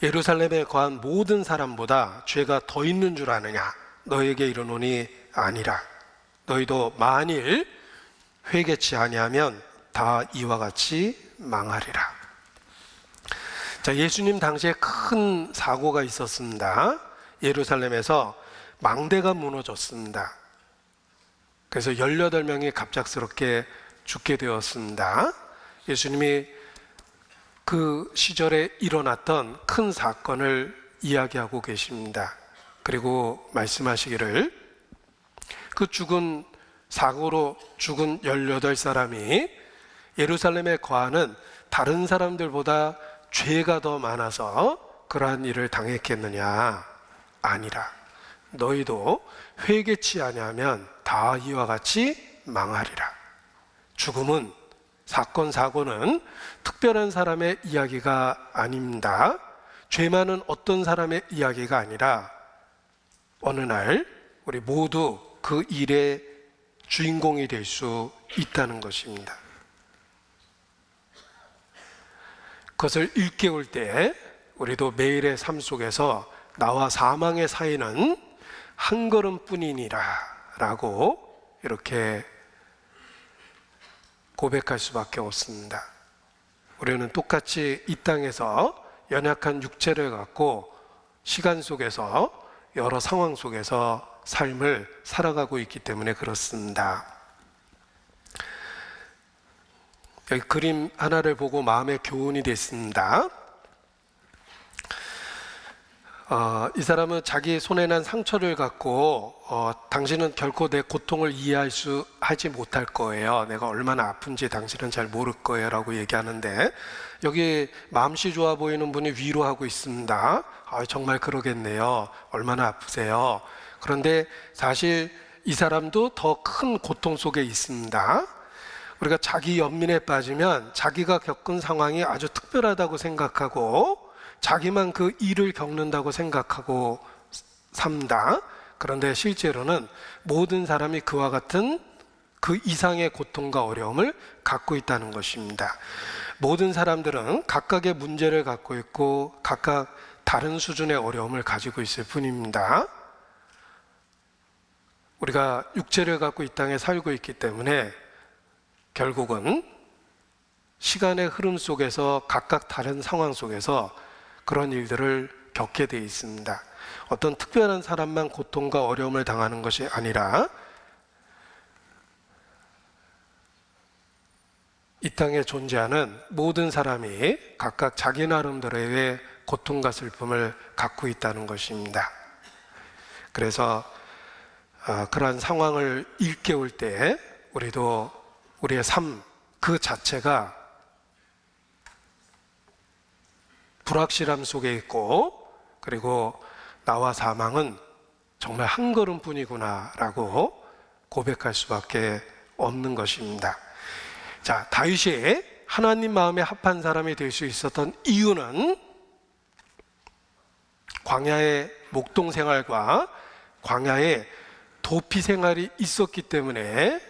예루살렘에 거한 모든 사람보다 죄가 더 있는 줄 아느냐? 너에게 이르노니 아니라. 너희도 만일 회개치 아니하면 다 이와 같이 망하리라. 자, 예수님 당시에 큰 사고가 있었습니다. 예루살렘에서 망대가 무너졌습니다. 그래서 18명이 갑작스럽게 죽게 되었습니다. 예수님이 그 시절에 일어났던 큰 사건을 이야기하고 계십니다. 그리고 말씀하시기를, 그 사고로 죽은 18사람이 예루살렘에 거하는 다른 사람들보다 죄가 더 많아서 그러한 일을 당했겠느냐? 아니라. 너희도 회개치 아니하면 다 이와 같이 망하리라. 죽음은, 사건, 사고는 특별한 사람의 이야기가 아닙니다. 죄 많은 어떤 사람의 이야기가 아니라 어느 날 우리 모두 그 일의 주인공이 될 수 있다는 것입니다. 그것을 일깨울 때 우리도 매일의 삶 속에서 나와 사망의 사이는 한 걸음뿐이니라 라고 이렇게 고백할 수밖에 없습니다. 우리는 똑같이 이 땅에서 연약한 육체를 갖고 시간 속에서 여러 상황 속에서 삶을 살아가고 있기 때문에 그렇습니다. 여기 그림 하나를 보고 마음의 교훈이 됐습니다. 이 사람은 자기 손에 난 상처를 갖고 당신은 결코 내 고통을 하지 못할 거예요. 내가 얼마나 아픈지 당신은 잘 모를 거예요 라고 얘기하는데, 여기 마음씨 좋아 보이는 분이 위로하고 있습니다. 정말 그러겠네요. 얼마나 아프세요. 그런데 사실 이 사람도 더 큰 고통 속에 있습니다. 우리가 자기 연민에 빠지면 자기가 겪은 상황이 아주 특별하다고 생각하고 자기만 그 일을 겪는다고 생각하고 삽니다. 그런데 실제로는 모든 사람이 그와 같은 그 이상의 고통과 어려움을 갖고 있다는 것입니다. 모든 사람들은 각각의 문제를 갖고 있고 각각 다른 수준의 어려움을 가지고 있을 뿐입니다. 우리가 육체를 갖고 이 땅에 살고 있기 때문에 결국은 시간의 흐름 속에서 각각 다른 상황 속에서 그런 일들을 겪게 되어 있습니다. 어떤 특별한 사람만 고통과 어려움을 당하는 것이 아니라 이 땅에 존재하는 모든 사람이 각각 자기 나름대로의 고통과 슬픔을 갖고 있다는 것입니다. 그래서 그러한 상황을 일깨울 때 우리도 우리의 삶 그 자체가 불확실함 속에 있고, 그리고 나와 사망은 정말 한 걸음뿐이구나 라고 고백할 수밖에 없는 것입니다. 자, 다윗이 하나님 마음에 합한 사람이 될 수 있었던 이유는 광야의 목동 생활과 광야의 도피 생활이 있었기 때문에,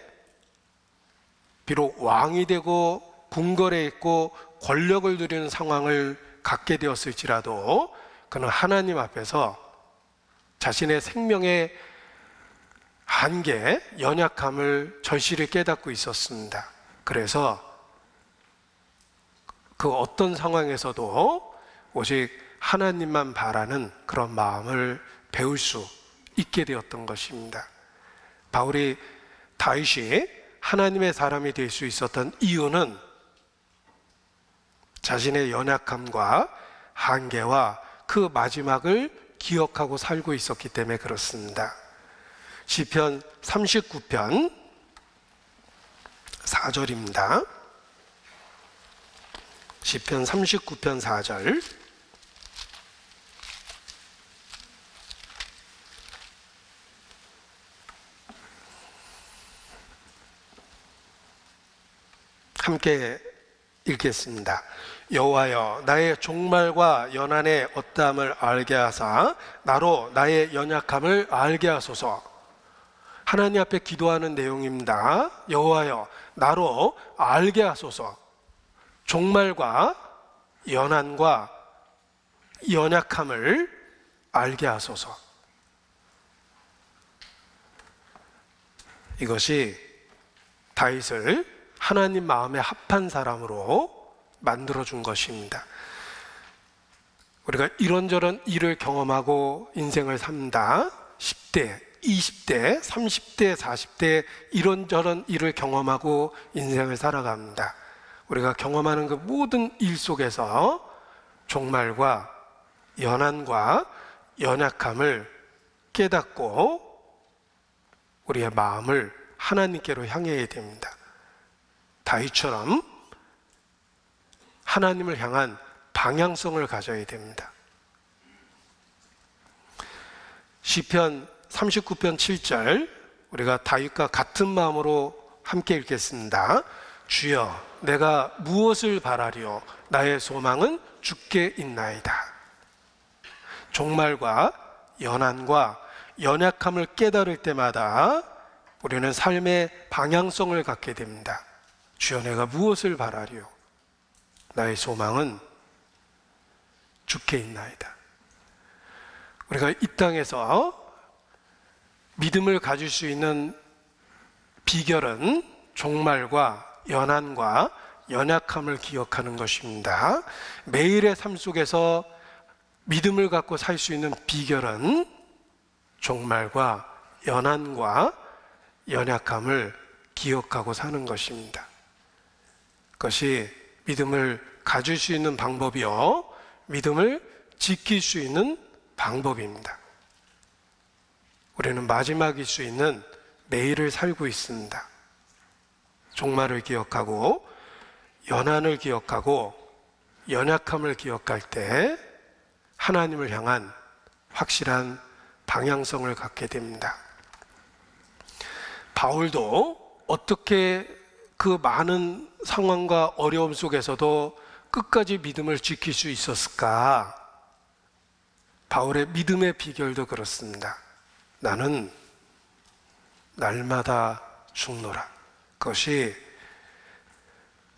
비록 왕이 되고 궁궐에 있고 권력을 누리는 상황을 갖게 되었을지라도 그는 하나님 앞에서 자신의 생명의 한계, 연약함을 절실히 깨닫고 있었습니다. 그래서 그 어떤 상황에서도 오직 하나님만 바라는 그런 마음을 배울 수 있게 되었던 것입니다. 다윗이 하나님의 사람이 될 수 있었던 이유는 자신의 연약함과 한계와 그 그 마지막을 기억하고 살고 있었기 때문에 그렇습니다. 시편 39편 4절입니다. 시편 39편 4절. 함께 읽겠습니다. 여호와여, 나의 종말과 연한의 어떠함을 알게 하사 나로 나의 연약함을 알게 하소서. 하나님 앞에 기도하는 내용입니다. 여호와여, 나로 알게 하소서. 종말과 연한과 연약함을 알게 하소서. 이것이 다윗을 하나님 마음에 합한 사람으로 만들어준 것입니다. 우리가 이런저런 일을 경험하고 인생을 산다. 10대, 20대, 30대, 40대 이런저런 일을 경험하고 인생을 살아갑니다. 우리가 경험하는 그 모든 일 속에서 종말과 연한과 연약함을 깨닫고 우리의 마음을 하나님께로 향해야 됩니다. 다윗처럼 하나님을 향한 방향성을 가져야 됩니다. 시편 39편 7절, 우리가 다윗과 같은 마음으로 함께 읽겠습니다. 주여, 내가 무엇을 바라리요? 나의 소망은 주께 있나이다. 종말과 연한과 연약함을 깨달을 때마다 우리는 삶의 방향성을 갖게 됩니다. 주여, 내가 무엇을 바라리요? 나의 소망은 주께 있나이다. 우리가 이 땅에서 믿음을 가질 수 있는 비결은 종말과 연한과 연약함을 기억하는 것입니다. 매일의 삶 속에서 믿음을 갖고 살 수 있는 비결은 종말과 연한과 연약함을 기억하고 사는 것입니다. 그것이 믿음을 가질 수 있는 방법이요, 믿음을 지킬 수 있는 방법입니다. 우리는 마지막일 수 있는 내일을 살고 있습니다. 종말을 기억하고 연한을 기억하고 연약함을 기억할 때 하나님을 향한 확실한 방향성을 갖게 됩니다. 바울도 어떻게 그 많은 상황과 어려움 속에서도 끝까지 믿음을 지킬 수 있었을까? 바울의 믿음의 비결도 그렇습니다. 나는 날마다 죽노라. 그것이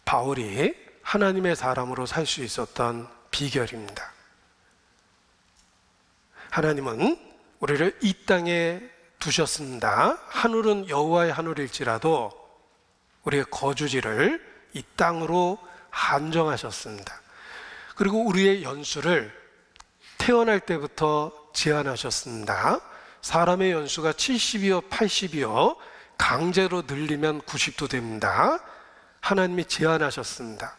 바울이 하나님의 사람으로 살 수 있었던 비결입니다. 하나님은 우리를 이 땅에 두셨습니다. 하늘은 여호와의 하늘일지라도 우리의 거주지를 이 땅으로 한정하셨습니다. 그리고 우리의 연수를 태어날 때부터 제한하셨습니다. 사람의 연수가 70이요 80이요 강제로 늘리면 90도 됩니다. 하나님이 제한하셨습니다.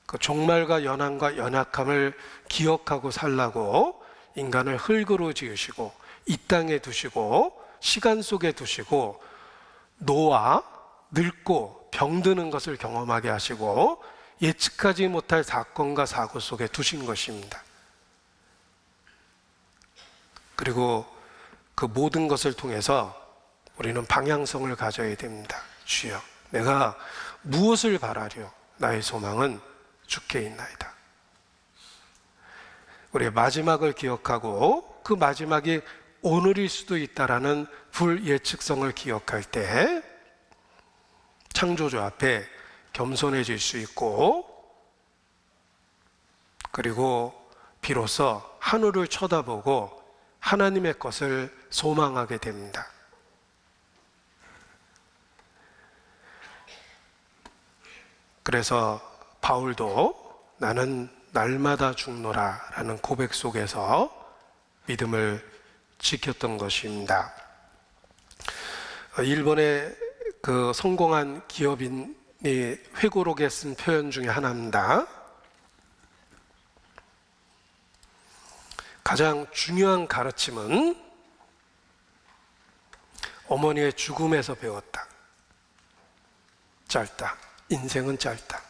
그 종말과 연한과 연약함을 기억하고 살라고 인간을 흙으로 지으시고 이 땅에 두시고 시간 속에 두시고 노아 늙고 병드는 것을 경험하게 하시고 예측하지 못할 사건과 사고 속에 두신 것입니다. 그리고 그 모든 것을 통해서 우리는 방향성을 가져야 됩니다. 주여, 내가 무엇을 바라려? 나의 소망은 주께 있나이다. 우리의 마지막을 기억하고 그 마지막이 오늘일 수도 있다라는 불예측성을 기억할 때 창조주 앞에 겸손해질 수 있고, 그리고 비로소 하늘을 쳐다보고 하나님의 것을 소망하게 됩니다. 그래서 바울도 나는 날마다 죽노라 라는 고백 속에서 믿음을 지켰던 것입니다. 일본의 그 성공한 기업인이 회고록에 쓴 표현 중에 하나입니다. 가장 중요한 가르침은 어머니의 죽음에서 배웠다. 짧다. 인생은 짧다.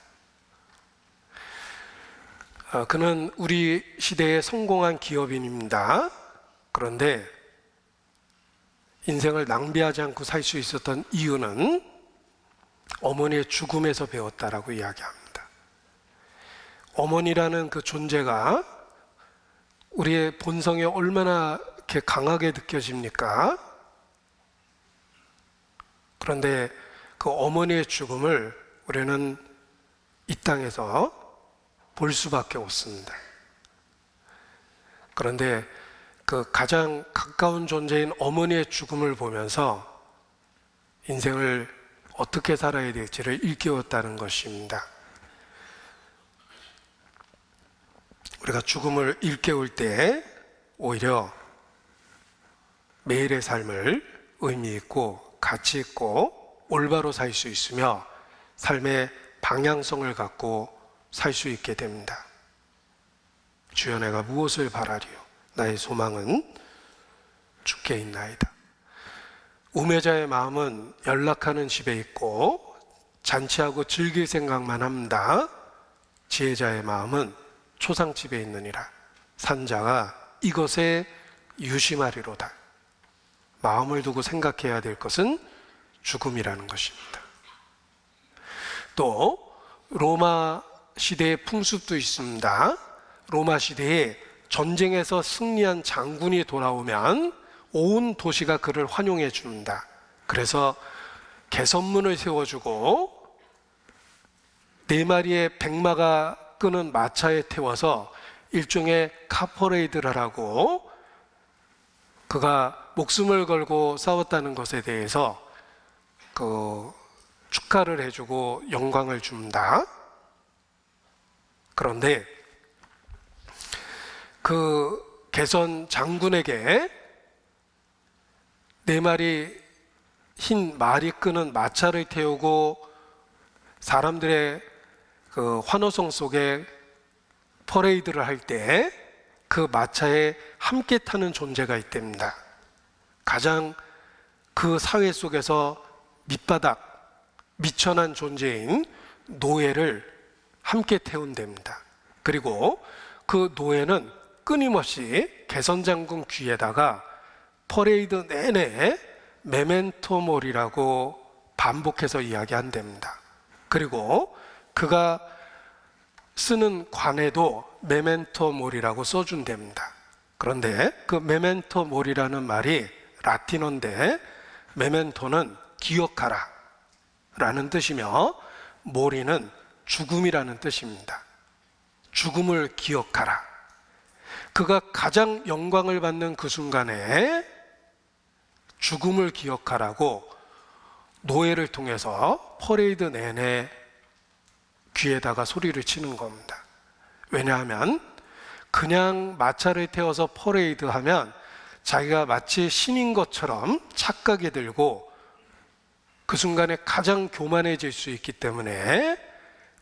그는 우리 시대의 성공한 기업인입니다. 그런데 인생을 낭비하지 않고 살 수 있었던 이유는 어머니의 죽음에서 배웠다라고 이야기합니다. 어머니라는 그 존재가 우리의 본성에 얼마나 이렇게 강하게 느껴집니까? 그런데 그 어머니의 죽음을 우리는 이 땅에서 볼 수밖에 없습니다. 그런데 그 가장 가까운 존재인 어머니의 죽음을 보면서 인생을 어떻게 살아야 될지를 일깨웠다는 것입니다. 우리가 죽음을 일깨울 때 오히려 매일의 삶을 의미 있고 가치 있고 올바로 살 수 있으며 삶의 방향성을 갖고 살 수 있게 됩니다. 주여 내가 무엇을 바라리요? 나의 소망은 주께 있나이다. 우매자의 마음은 연락하는 집에 있고 잔치하고 즐길 생각만 합니다. 지혜자의 마음은 초상집에 있느니라. 산자가 이것에 유심하리로다. 마음을 두고 생각해야 될 것은 죽음이라는 것입니다. 또 로마 시대의 풍습도 있습니다. 로마 시대에 전쟁에서 승리한 장군이 돌아오면 온 도시가 그를 환영해 줍니다. 그래서 개선문을 세워주고 4마리의 백마가 끄는 마차에 태워서 일종의 카퍼레이드를 하고 그가 목숨을 걸고 싸웠다는 것에 대해서 축하를 해주고 영광을 줍니다. 그런데 그 개선 장군에게 4마리 흰 말이 끄는 마차를 태우고 사람들의 그 환호성 속에 퍼레이드를 할 때 그 마차에 함께 타는 존재가 있답니다. 가장 그 사회 속에서 밑바닥, 미천한 존재인 노예를 함께 태운답니다. 그리고 그 노예는 끊임없이 개선장군 귀에다가 퍼레이드 내내 메멘토 몰이라고 반복해서 이야기한답니다. 그리고 그가 쓰는 관에도 메멘토 몰이라고 써준답니다. 그런데 그 메멘토 몰이라는 말이 라틴어인데 메멘토는 기억하라 라는 뜻이며 모리는 죽음이라는 뜻입니다. 죽음을 기억하라. 그가 가장 영광을 받는 그 순간에 죽음을 기억하라고 노예를 통해서 퍼레이드 내내 귀에다가 소리를 치는 겁니다. 왜냐하면 그냥 마차를 태워서 퍼레이드하면 자기가 마치 신인 것처럼 착각이 들고 그 순간에 가장 교만해질 수 있기 때문에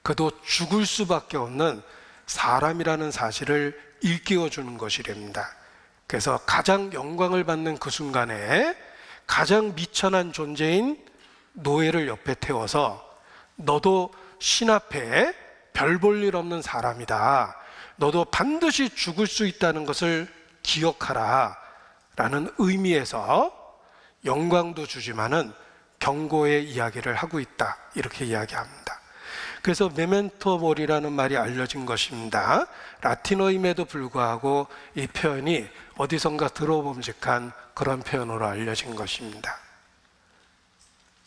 그도 죽을 수밖에 없는 사람이라는 사실을 일깨워주는 것이랍니다. 그래서 가장 영광을 받는 그 순간에 가장 미천한 존재인 노예를 옆에 태워서 너도 신 앞에 별 볼 일 없는 사람이다. 너도 반드시 죽을 수 있다는 것을 기억하라 라는 의미에서 영광도 주지만은 경고의 이야기를 하고 있다. 이렇게 이야기합니다. 그래서 메멘토 모리라는 말이 알려진 것입니다. 라틴어임에도 불구하고 이 표현이 어디선가 들어봄직한 그런 표현으로 알려진 것입니다.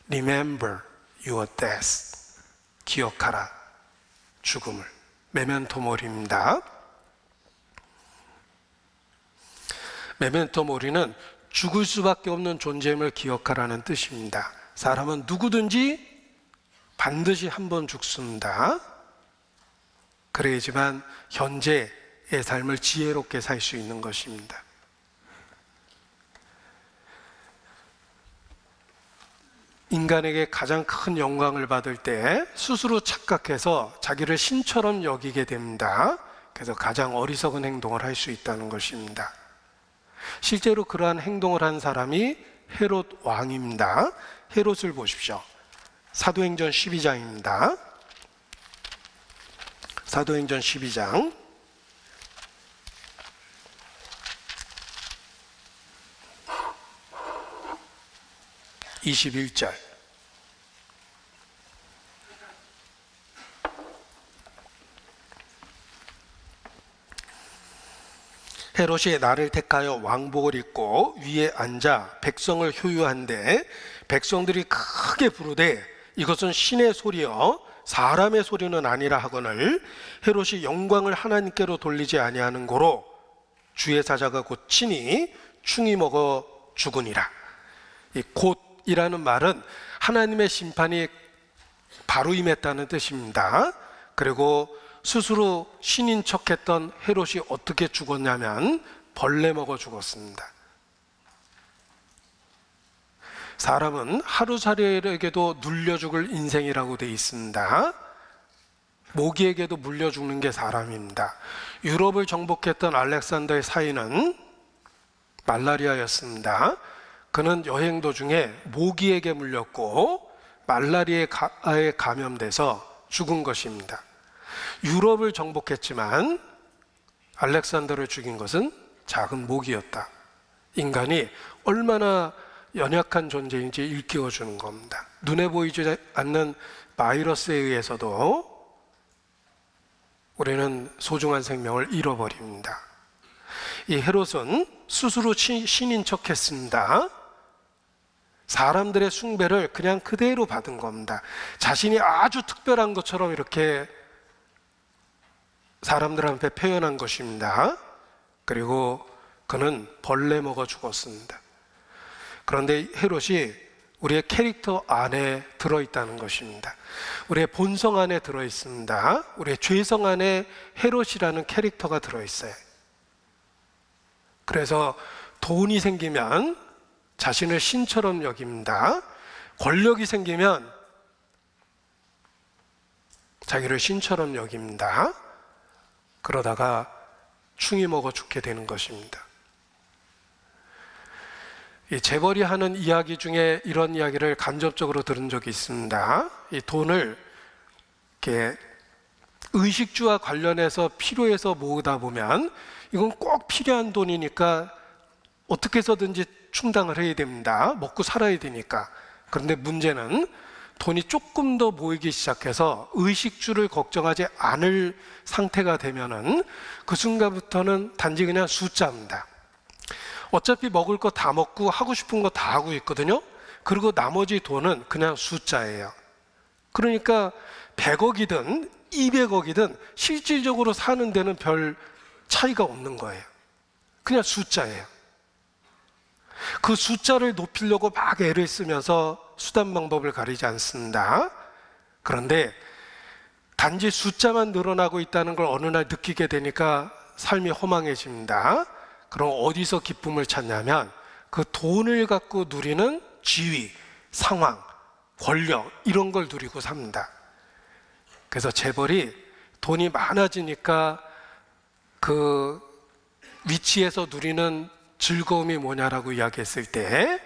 Remember your death. 기억하라. 죽음을. 메멘토 모리입니다. 메멘토 모리는 죽을 수밖에 없는 존재임을 기억하라는 뜻입니다. 사람은 누구든지 반드시 한 번 죽습니다. 그래야지만 현재의 삶을 지혜롭게 살 수 있는 것입니다. 인간에게 가장 큰 영광을 받을 때 스스로 착각해서 자기를 신처럼 여기게 됩니다. 그래서 가장 어리석은 행동을 할 수 있다는 것입니다. 실제로 그러한 행동을 한 사람이 헤롯 왕입니다. 헤롯을 보십시오. 사도행전 12장입니다. 사도행전 12장 21절. 헤롯이 나를 택하여 왕복을 입고 위에 앉아 백성을 효유한데 백성들이 크게 부르되 이것은 신의 소리여 사람의 소리는 아니라 하거늘 헤롯이 영광을 하나님께로 돌리지 아니하는 고로 주의 사자가 곧 친히 충이 먹어 죽으니라. 이 곧이라는 말은 하나님의 심판이 바로 임했다는 뜻입니다. 그리고 스스로 신인 척했던 헤롯이 어떻게 죽었냐면 벌레 먹어 죽었습니다. 사람은 하루살이에게도 눌려 죽을 인생이라고 되어 있습니다. 모기에게도 물려 죽는 게 사람입니다. 유럽을 정복했던 알렉산더의 사인은 말라리아였습니다. 그는 여행 도중에 모기에게 물렸고 말라리아에 감염돼서 죽은 것입니다. 유럽을 정복했지만 알렉산더를 죽인 것은 작은 모기였다. 인간이 얼마나 연약한 존재인지 일깨워주는 겁니다. 눈에 보이지 않는 바이러스에 의해서도 우리는 소중한 생명을 잃어버립니다. 이 헤롯은 스스로 신인 척했습니다. 사람들의 숭배를 그냥 그대로 받은 겁니다. 자신이 아주 특별한 것처럼 이렇게 사람들한테 표현한 것입니다. 그리고 그는 벌레 먹어 죽었습니다. 그런데 헤롯이 우리의 캐릭터 안에 들어있다는 것입니다. 우리의 본성 안에 들어있습니다. 우리의 죄성 안에 헤롯이라는 캐릭터가 들어있어요. 그래서 돈이 생기면 자신을 신처럼 여깁니다. 권력이 생기면 자기를 신처럼 여깁니다. 그러다가 충이 먹어 죽게 되는 것입니다. 이 재벌이 하는 이야기 중에 이런 이야기를 간접적으로 들은 적이 있습니다. 이 돈을 이렇게 의식주와 관련해서 필요해서 모으다 보면 이건 꼭 필요한 돈이니까 어떻게 해서든지 충당을 해야 됩니다. 먹고 살아야 되니까. 그런데 문제는 돈이 조금 더 모이기 시작해서 의식주를 걱정하지 않을 상태가 되면은 그 순간부터는 단지 그냥 숫자입니다. 어차피 먹을 거 다 먹고 하고 싶은 거 다 하고 있거든요. 그리고 나머지 돈은 그냥 숫자예요. 그러니까 100억이든 200억이든 실질적으로 사는 데는 별 차이가 없는 거예요. 그냥 숫자예요. 그 숫자를 높이려고 막 애를 쓰면서 수단 방법을 가리지 않습니다. 그런데 단지 숫자만 늘어나고 있다는 걸 어느 날 느끼게 되니까 삶이 허망해집니다. 그럼 어디서 기쁨을 찾냐면 그 돈을 갖고 누리는 지위, 상황, 권력 이런 걸 누리고 삽니다. 그래서 재벌이 돈이 많아지니까 그 위치에서 누리는 즐거움이 뭐냐라고 이야기했을 때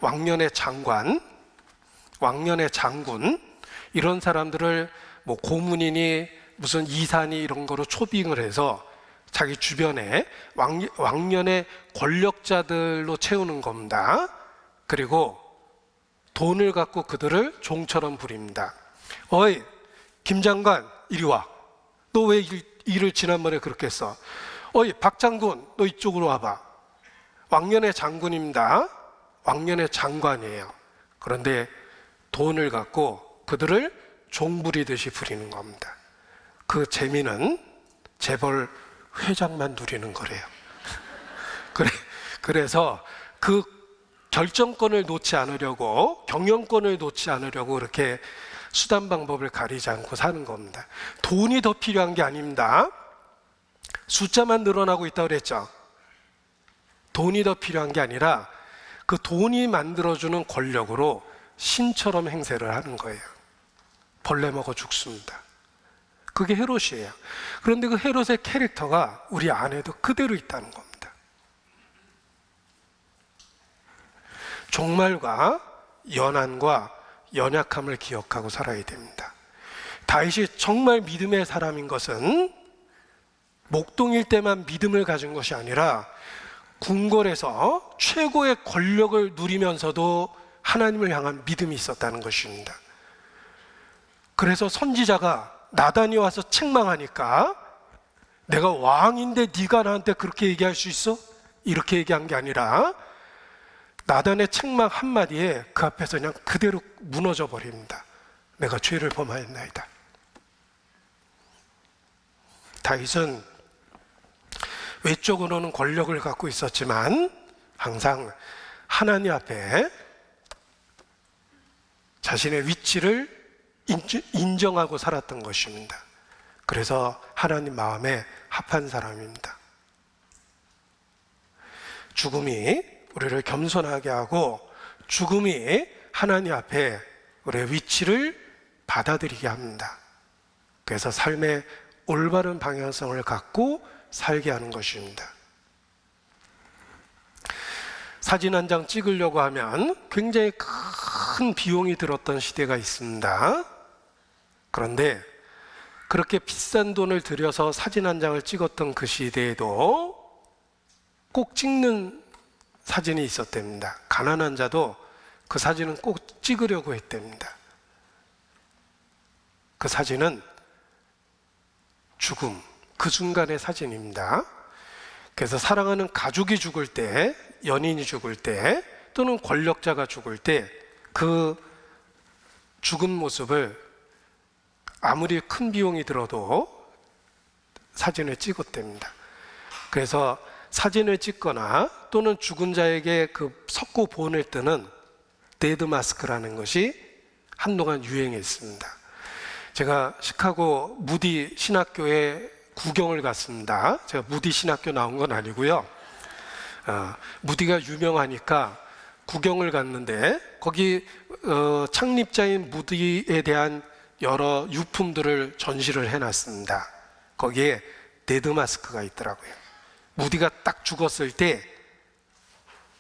왕년의 장관, 왕년의 장군 이런 사람들을 뭐 고문이니 무슨 이사니 이런 거로 초빙을 해서 자기 주변에 왕년의 권력자들로 채우는 겁니다. 그리고 돈을 갖고 그들을 종처럼 부립니다. 어이 김 장관 이리 와. 너 왜 일을 지난번에 그렇게 했어? 어이 박 장군 너 이쪽으로 와봐. 왕년의 장군입니다. 왕년의 장관이에요. 그런데 돈을 갖고 그들을 종부리듯이 부리는 겁니다. 그 재미는 재벌 회장만 누리는 거래요. 그래서 그 결정권을 놓지 않으려고 경영권을 놓지 않으려고 그렇게 수단 방법을 가리지 않고 사는 겁니다. 돈이 더 필요한 게 아닙니다. 숫자만 늘어나고 있다고 그랬죠. 돈이 더 필요한 게 아니라 그 돈이 만들어주는 권력으로 신처럼 행세를 하는 거예요. 벌레 먹어 죽습니다. 그게 헤롯이에요. 그런데 그 헤롯의 캐릭터가 우리 안에도 그대로 있다는 겁니다. 종말과 연한과 연약함을 기억하고 살아야 됩니다. 다윗이 정말 믿음의 사람인 것은 목동일 때만 믿음을 가진 것이 아니라 궁궐에서 최고의 권력을 누리면서도 하나님을 향한 믿음이 있었다는 것입니다. 그래서 선지자가 나단이 와서 책망하니까 내가 왕인데 네가 나한테 그렇게 얘기할 수 있어? 이렇게 얘기한 게 아니라 나단의 책망 한마디에 그 앞에서 그냥 그대로 무너져 버립니다. 내가 죄를 범하였나이다. 다윗은 외적으로는 권력을 갖고 있었지만 항상 하나님 앞에 자신의 위치를 인정하고 살았던 것입니다. 그래서 하나님 마음에 합한 사람입니다. 죽음이 우리를 겸손하게 하고 죽음이 하나님 앞에 우리의 위치를 받아들이게 합니다. 그래서 삶의 올바른 방향성을 갖고 살게 하는 것입니다. 사진 한 장 찍으려고 하면 굉장히 큰 비용이 들었던 시대가 있습니다. 그런데 그렇게 비싼 돈을 들여서 사진 한 장을 찍었던 그 시대에도 꼭 찍는 사진이 있었답니다. 가난한 자도 그 사진은 꼭 찍으려고 했답니다. 그 사진은 죽음, 그 순간의 사진입니다. 그래서 사랑하는 가족이 죽을 때, 연인이 죽을 때, 또는 권력자가 죽을 때 그 죽은 모습을 아무리 큰 비용이 들어도 사진을 찍었답니다. 그래서 사진을 찍거나 또는 죽은 자에게 그 석고 보온을 뜨는 데드 마스크라는 것이 한동안 유행했습니다. 제가 시카고 무디 신학교에 구경을 갔습니다. 제가 무디 신학교 나온 건 아니고요. 무디가 유명하니까 구경을 갔는데 거기 창립자인 무디에 대한 여러 유품들을 전시를 해놨습니다. 거기에 데드 마스크가 있더라고요. 무디가 딱 죽었을 때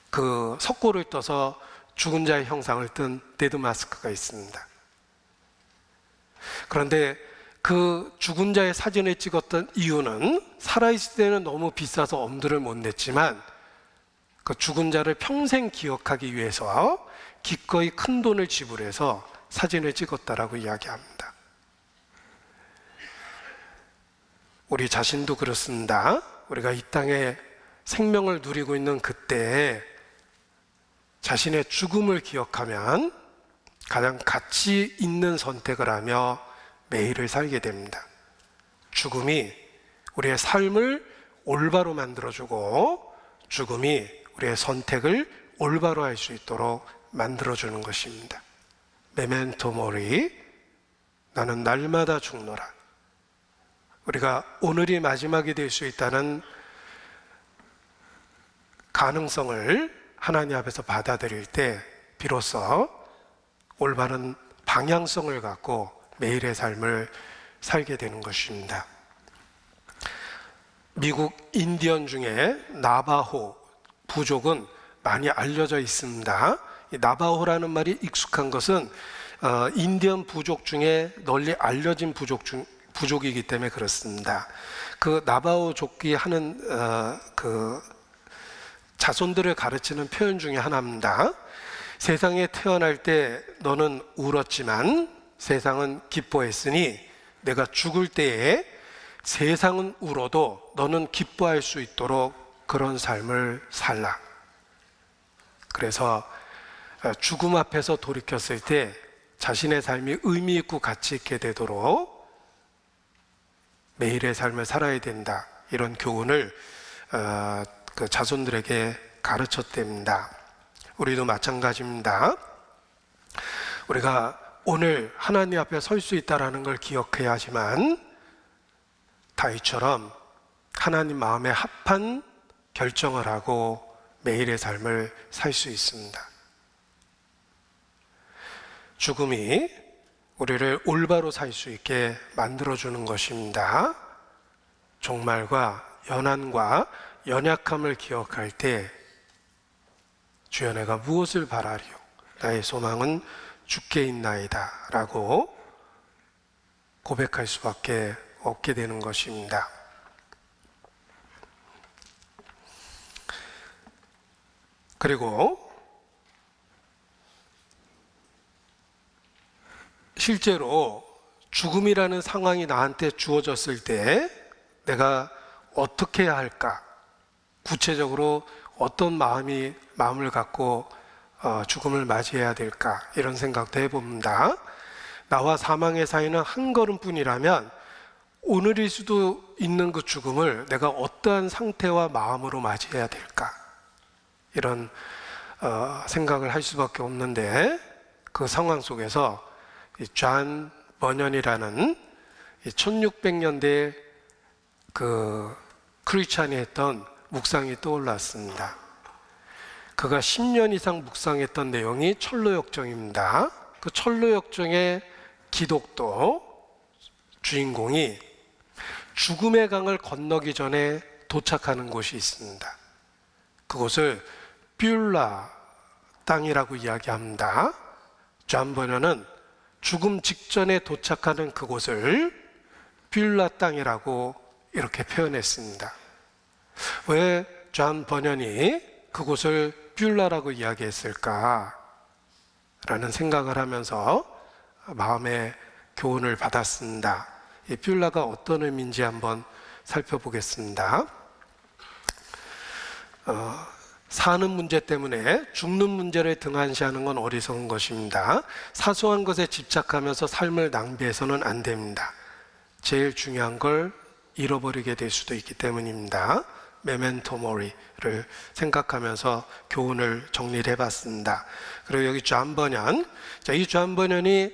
그 석고를 떠서 죽은 자의 형상을 뜬 데드 마스크가 있습니다. 그런데 그 죽은 자의 사진을 찍었던 이유는 살아있을 때는 너무 비싸서 엄두를 못 냈지만 그 죽은 자를 평생 기억하기 위해서 기꺼이 큰 돈을 지불해서 사진을 찍었다라고 이야기합니다. 우리 자신도 그렇습니다. 우리가 이 땅에 생명을 누리고 있는 그때에 자신의 죽음을 기억하면 가장 가치 있는 선택을 하며 매일을 살게 됩니다. 죽음이 우리의 삶을 올바로 만들어주고 죽음이 우리의 선택을 올바로 할 수 있도록 만들어주는 것입니다. 메멘토 모리, 나는 날마다 죽노라. 우리가 오늘이 마지막이 될 수 있다는 가능성을 하나님 앞에서 받아들일 때 비로소 올바른 방향성을 갖고 매일의 삶을 살게 되는 것입니다. 미국 인디언 중에 나바호 부족은 많이 알려져 있습니다. 이 나바호라는 말이 익숙한 것은 인디언 부족 중에 널리 알려진 부족이기 때문에 그렇습니다. 그 나바호족이 하는 그 자손들을 가르치는 표현 중에 하나입니다. 세상에 태어날 때 너는 울었지만 세상은 기뻐했으니 내가 죽을 때에 세상은 울어도 너는 기뻐할 수 있도록 그런 삶을 살라. 그래서 죽음 앞에서 돌이켰을 때 자신의 삶이 의미 있고 가치 있게 되도록 매일의 삶을 살아야 된다. 이런 교훈을 그 자손들에게 가르쳤답니다. 우리도 마찬가지입니다. 우리가 오늘 하나님 앞에 설 수 있다는 걸 기억해야 하지만 다윗처럼 하나님 마음에 합한 결정을 하고 매일의 삶을 살 수 있습니다. 죽음이 우리를 올바로 살 수 있게 만들어주는 것입니다. 종말과 연한과 연약함을 기억할 때 주여 내가 무엇을 바라리요? 나의 소망은 주께 있나이다 라고 고백할 수밖에 없게 되는 것입니다. 그리고 실제로 죽음이라는 상황이 나한테 주어졌을 때 내가 어떻게 해야 할까? 구체적으로 어떤 마음을 갖고 죽음을 맞이해야 될까? 이런 생각도 해봅니다. 나와 사망의 사이는 한 걸음뿐이라면 오늘일 수도 있는 그 죽음을 내가 어떠한 상태와 마음으로 맞이해야 될까? 이런 생각을 할 수밖에 없는데 그 상황 속에서 존 버년이라는 1600년대 그 크리스찬이 했던 묵상이 떠올랐습니다. 그가 10년 이상 묵상했던 내용이 철로역정입니다. 그 철로역정의 기독도 주인공이 죽음의 강을 건너기 전에 도착하는 곳이 있습니다. 그곳을 뷸라 땅이라고 이야기합니다. 존 버년은 죽음 직전에 도착하는 그곳을 뷸라 땅이라고 이렇게 표현했습니다. 왜 존 버년이 그곳을 뷸라라고 이야기했을까? 라는 생각을 하면서 마음의 교훈을 받았습니다. 이 뷸라가 어떤 의미인지 한번 살펴보겠습니다. 사는 문제 때문에 죽는 문제를 등한시하는 건 어리석은 것입니다. 사소한 것에 집착하면서 삶을 낭비해서는 안 됩니다. 제일 중요한 걸 잃어버리게 될 수도 있기 때문입니다. 메멘토 모리를 생각하면서 교훈을 정리를 해봤습니다. 그리고 여기 존 버년, 이 존 버년이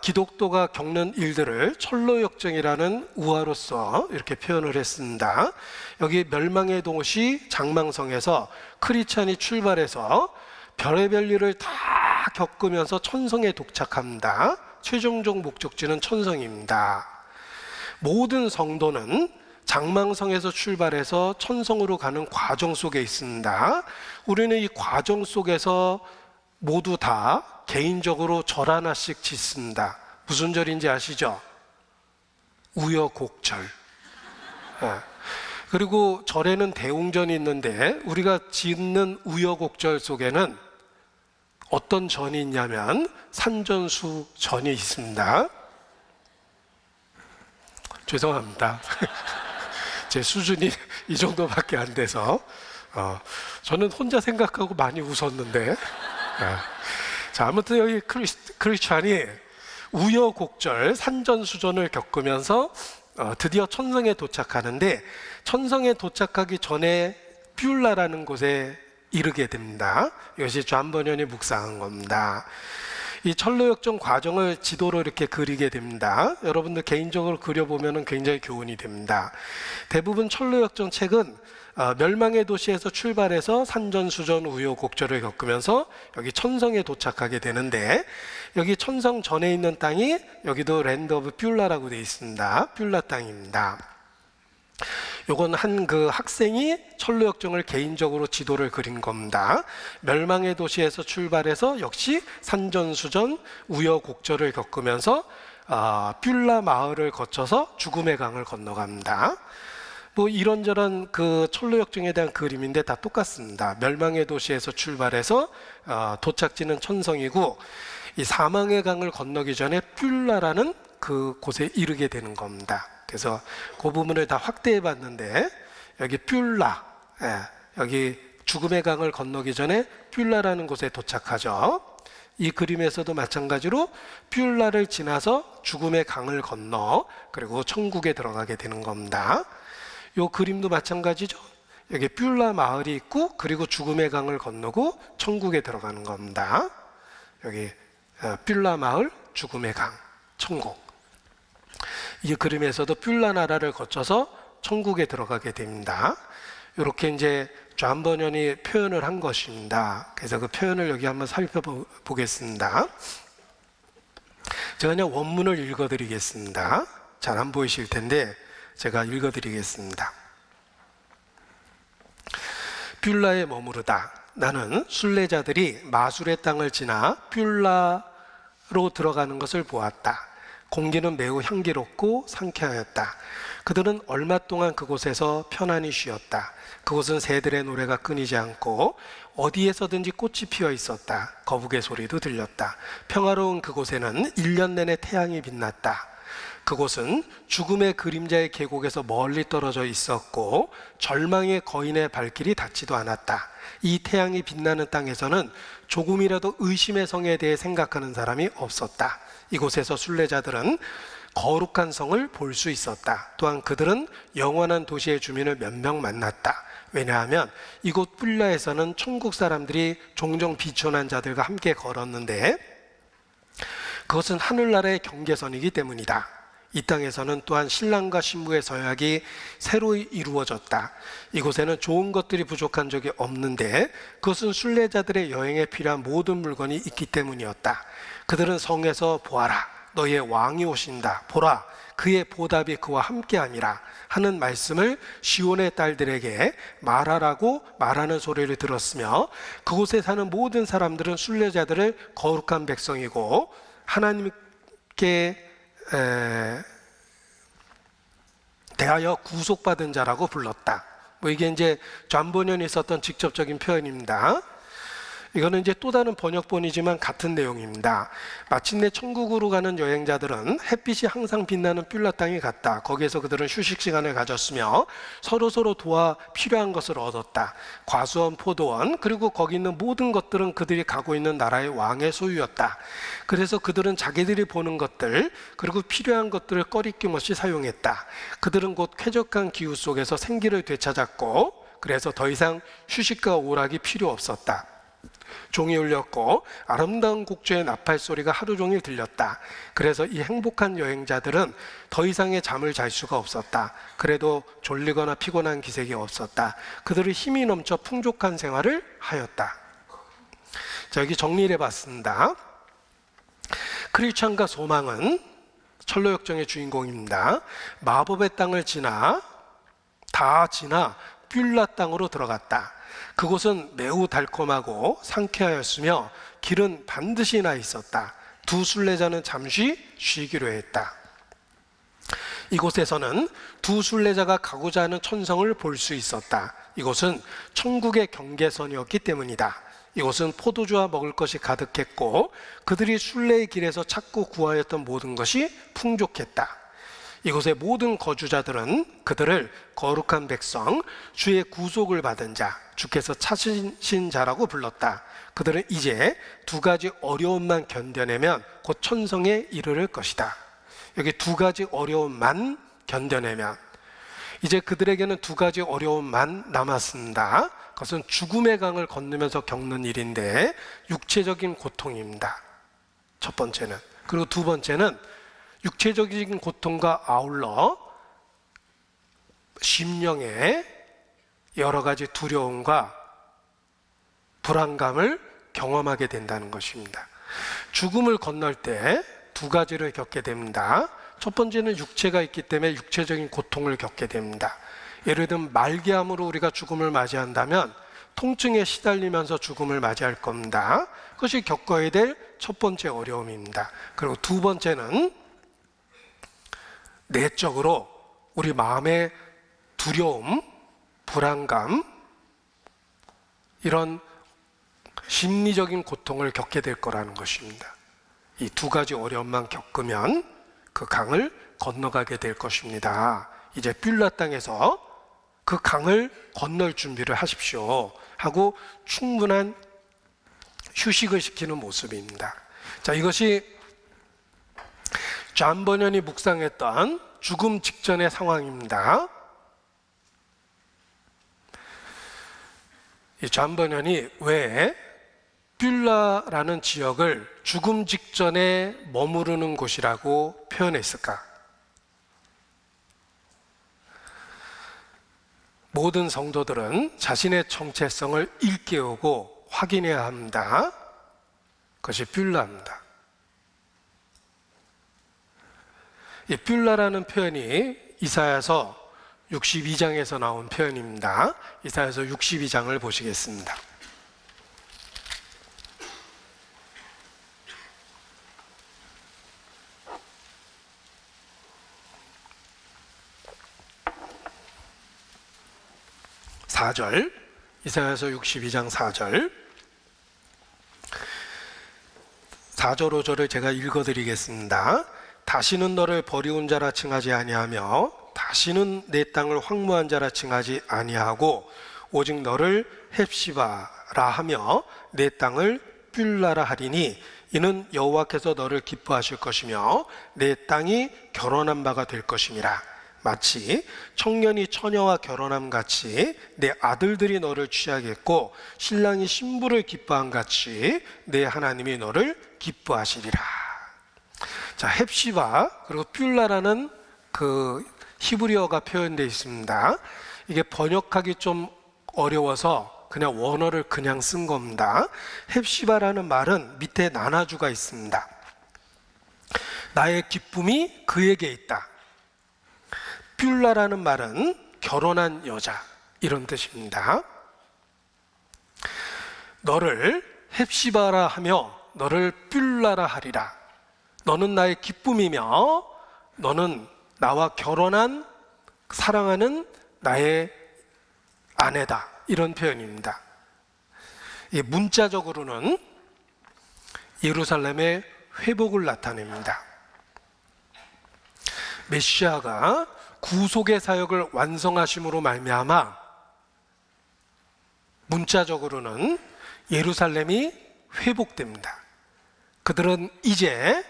기독도가 겪는 일들을 철로역정이라는 우화로서 이렇게 표현을 했습니다. 여기 멸망의 도시 장망성에서 크리스찬이 출발해서 별의별 일을 다 겪으면서 천성에 도착합니다. 최종적 목적지는 천성입니다. 모든 성도는 장망성에서 출발해서 천성으로 가는 과정 속에 있습니다. 우리는 이 과정 속에서 모두 다 개인적으로 절 하나씩 짓습니다. 무슨 절인지 아시죠? 우여곡절. 그리고 절에는 대웅전이 있는데 우리가 짓는 우여곡절 속에는 어떤 전이 있냐면 산전수전이 있습니다. 죄송합니다. 제 수준이 이 정도밖에 안 돼서 저는 혼자 생각하고 많이 웃었는데 자, 아무튼 여기 크리스찬이 우여곡절 산전수전을 겪으면서 드디어 천성에 도착하는데 천성에 도착하기 전에 뷸라라는 곳에 이르게 됩니다. 이것이 존 버년이 묵상한 겁니다. 이 철로역정 과정을 지도로 이렇게 그리게 됩니다. 여러분들 개인적으로 그려보면 굉장히 교훈이 됩니다. 대부분 철로역정 책은 멸망의 도시에서 출발해서 산전수전 우여곡절을 겪으면서 여기 천성에 도착하게 되는데 여기 천성 전에 있는 땅이 여기도 랜드 오브 뷸라라고 되어 있습니다. 뷸라 땅입니다. 요건 한 그 학생이 철로역정을 개인적으로 지도를 그린 겁니다. 멸망의 도시에서 출발해서 역시 산전수전 우여곡절을 겪으면서 뷸라 마을을 거쳐서 죽음의 강을 건너갑니다. 뭐 이런저런 그 철로역정에 대한 그림인데 다 똑같습니다. 멸망의 도시에서 출발해서 도착지는 천성이고 이 사망의 강을 건너기 전에 뷸라라는 그 곳에 이르게 되는 겁니다. 그래서 그 부분을 다 확대해 봤는데 여기 뷸라, 여기 죽음의 강을 건너기 전에 뷸라라는 곳에 도착하죠. 이 그림에서도 마찬가지로 뷸라를 지나서 죽음의 강을 건너 그리고 천국에 들어가게 되는 겁니다. 이 그림도 마찬가지죠. 여기 뷸라 마을이 있고 그리고 죽음의 강을 건너고 천국에 들어가는 겁니다. 여기 뷸라 마을, 죽음의 강, 천국. 이 그림에서도 뷸라 나라를 거쳐서 천국에 들어가게 됩니다. 이렇게 이제 존 버년이 표현을 한 것입니다. 그래서 그 표현을 여기 한번 살펴보겠습니다. 제가 그냥 원문을 읽어드리겠습니다. 잘 안 보이실 텐데 제가 읽어드리겠습니다. 뷸라에 머무르다. 나는 순례자들이 마술의 땅을 지나 뷸라로 들어가는 것을 보았다. 공기는 매우 향기롭고 상쾌하였다. 그들은 얼마 동안 그곳에서 편안히 쉬었다. 그곳은 새들의 노래가 끊이지 않고 어디에서든지 꽃이 피어 있었다. 거북의 소리도 들렸다. 평화로운 그곳에는 1년 내내 태양이 빛났다. 그곳은 죽음의 그림자의 계곡에서 멀리 떨어져 있었고 절망의 거인의 발길이 닿지도 않았다. 이 태양이 빛나는 땅에서는 조금이라도 의심의 성에 대해 생각하는 사람이 없었다. 이곳에서 순례자들은 거룩한 성을 볼 수 있었다. 또한 그들은 영원한 도시의 주민을 몇 명 만났다. 왜냐하면 이곳 뷸라에서는 천국 사람들이 종종 비천한 자들과 함께 걸었는데 그것은 하늘나라의 경계선이기 때문이다. 이 땅에서는 또한 신랑과 신부의 서약이 새로 이루어졌다. 이곳에는 좋은 것들이 부족한 적이 없는데 그것은 순례자들의 여행에 필요한 모든 물건이 있기 때문이었다. 그들은 성에서 보아라, 너의 왕이 오신다. 보라, 그의 보답이 그와 함께함이라 하는 말씀을 시온의 딸들에게 말하라고 말하는 소리를 들었으며 그곳에 사는 모든 사람들은 순례자들을 거룩한 백성이고 하나님께 대하여 구속받은 자라고 불렀다. 이게 이제 존버년이 썼던 직접적인 표현입니다. 이거는 이제 또 다른 번역본이지만 같은 내용입니다. 마침내 천국으로 가는 여행자들은 햇빛이 항상 빛나는 뷸라 땅에 갔다. 거기에서 그들은 휴식 시간을 가졌으며 서로 도와 필요한 것을 얻었다. 과수원, 포도원, 그리고 거기 있는 모든 것들은 그들이 가고 있는 나라의 왕의 소유였다. 그래서 그들은 자기들이 보는 것들 그리고 필요한 것들을 꺼리낌 없이 사용했다. 그들은 곧 쾌적한 기후 속에서 생기를 되찾았고 그래서 더 이상 휴식과 오락이 필요 없었다. 종이 울렸고 아름다운 곡조의 나팔 소리가 하루 종일 들렸다. 그래서 이 행복한 여행자들은 더 이상의 잠을 잘 수가 없었다. 그래도 졸리거나 피곤한 기색이 없었다. 그들은 힘이 넘쳐 풍족한 생활을 하였다. 자, 여기 정리를 해봤습니다. 크리스찬과 소망은 철로역정의 주인공입니다. 마법의 땅을 다 지나 뷸라 땅으로 들어갔다. 그곳은 매우 달콤하고 상쾌하였으며 길은 반드시 나 있었다. 두 순례자는 잠시 쉬기로 했다. 이곳에서는 두 순례자가 가고자 하는 천성을 볼 수 있었다. 이곳은 천국의 경계선이었기 때문이다. 이곳은 포도주와 먹을 것이 가득했고 그들이 순례의 길에서 찾고 구하였던 모든 것이 풍족했다. 이곳의 모든 거주자들은 그들을 거룩한 백성, 주의 구속을 받은 자, 주께서 찾으신 자라고 불렀다. 그들은 이제 두 가지 어려움만 견뎌내면 곧 천성에 이르를 것이다. 여기 두 가지 어려움만 견뎌내면 이제 그들에게는 두 가지 어려움만 남았습니다. 그것은 죽음의 강을 건너면서 겪는 일인데 육체적인 고통입니다. 첫 번째는. 그리고 두 번째는 육체적인 고통과 아울러 심령의 여러 가지 두려움과 불안감을 경험하게 된다는 것입니다. 죽음을 건널 때 두 가지를 겪게 됩니다. 첫 번째는 육체가 있기 때문에 육체적인 고통을 겪게 됩니다. 예를 들면 말기암으로 우리가 죽음을 맞이한다면 통증에 시달리면서 죽음을 맞이할 겁니다. 그것이 겪어야 될 첫 번째 어려움입니다. 그리고 두 번째는 내적으로 우리 마음의 두려움, 불안감, 이런 심리적인 고통을 겪게 될 거라는 것입니다. 이 두 가지 어려움만 겪으면 그 강을 건너가게 될 것입니다. 이제 뷸라 땅에서 그 강을 건널 준비를 하십시오 하고 충분한 휴식을 시키는 모습입니다. 자, 이것이 존버년이 묵상했던 죽음 직전의 상황입니다. 이 존버년이 왜 뷸라라는 지역을 죽음 직전에 머무르는 곳이라고 표현했을까? 모든 성도들은 자신의 정체성을 일깨우고 확인해야 합니다. 그것이 뷸라입니다. 이 뷸라라는 표현이 이사야서 62장에서 나온 표현입니다. 이사야서 62장을 보시겠습니다. 이사야서 62장 4절 5절을 제가 읽어드리겠습니다. 다시는 너를 버리운 자라 칭하지 아니하며 다시는 내 땅을 황무한 자라 칭하지 아니하고 오직 너를 헵시바라 하며 내 땅을 뷸라라 하리니 이는 여호와께서 너를 기뻐하실 것이며 내 땅이 결혼한 바가 될 것임이라. 마치 청년이 처녀와 결혼함 같이 내 아들들이 너를 취하겠고 신랑이 신부를 기뻐함 같이 내 하나님이 너를 기뻐하시리라. 자, 헵시바 그리고 뷸라라는 그 히브리어가 표현되어 있습니다. 이게 번역하기 좀 어려워서 그냥 원어를 그냥 쓴 겁니다. 헵시바라는 말은 밑에 나나주가 있습니다. 나의 기쁨이 그에게 있다. 뷸라라는 말은 결혼한 여자 이런 뜻입니다. 너를 헵시바라 하며 너를 뷸라라 하리라. 너는 나의 기쁨이며 너는 나와 결혼한 사랑하는 나의 아내다. 이런 표현입니다. 문자적으로는 예루살렘의 회복을 나타냅니다. 메시아가 구속의 사역을 완성하심으로 말미암아 문자적으로는 예루살렘이 회복됩니다. 그들은 이제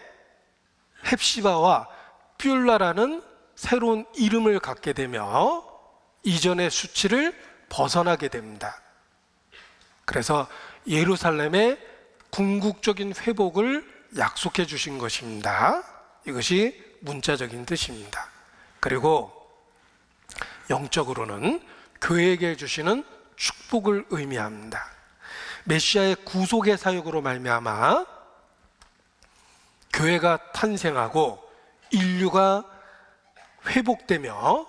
헵시바와 뷸라라는 새로운 이름을 갖게 되며 이전의 수치를 벗어나게 됩니다. 그래서 예루살렘의 궁극적인 회복을 약속해 주신 것입니다. 이것이 문자적인 뜻입니다. 그리고 영적으로는 교회에게 주시는 축복을 의미합니다. 메시아의 구속의 사역으로 말미암아 교회가 탄생하고 인류가 회복되며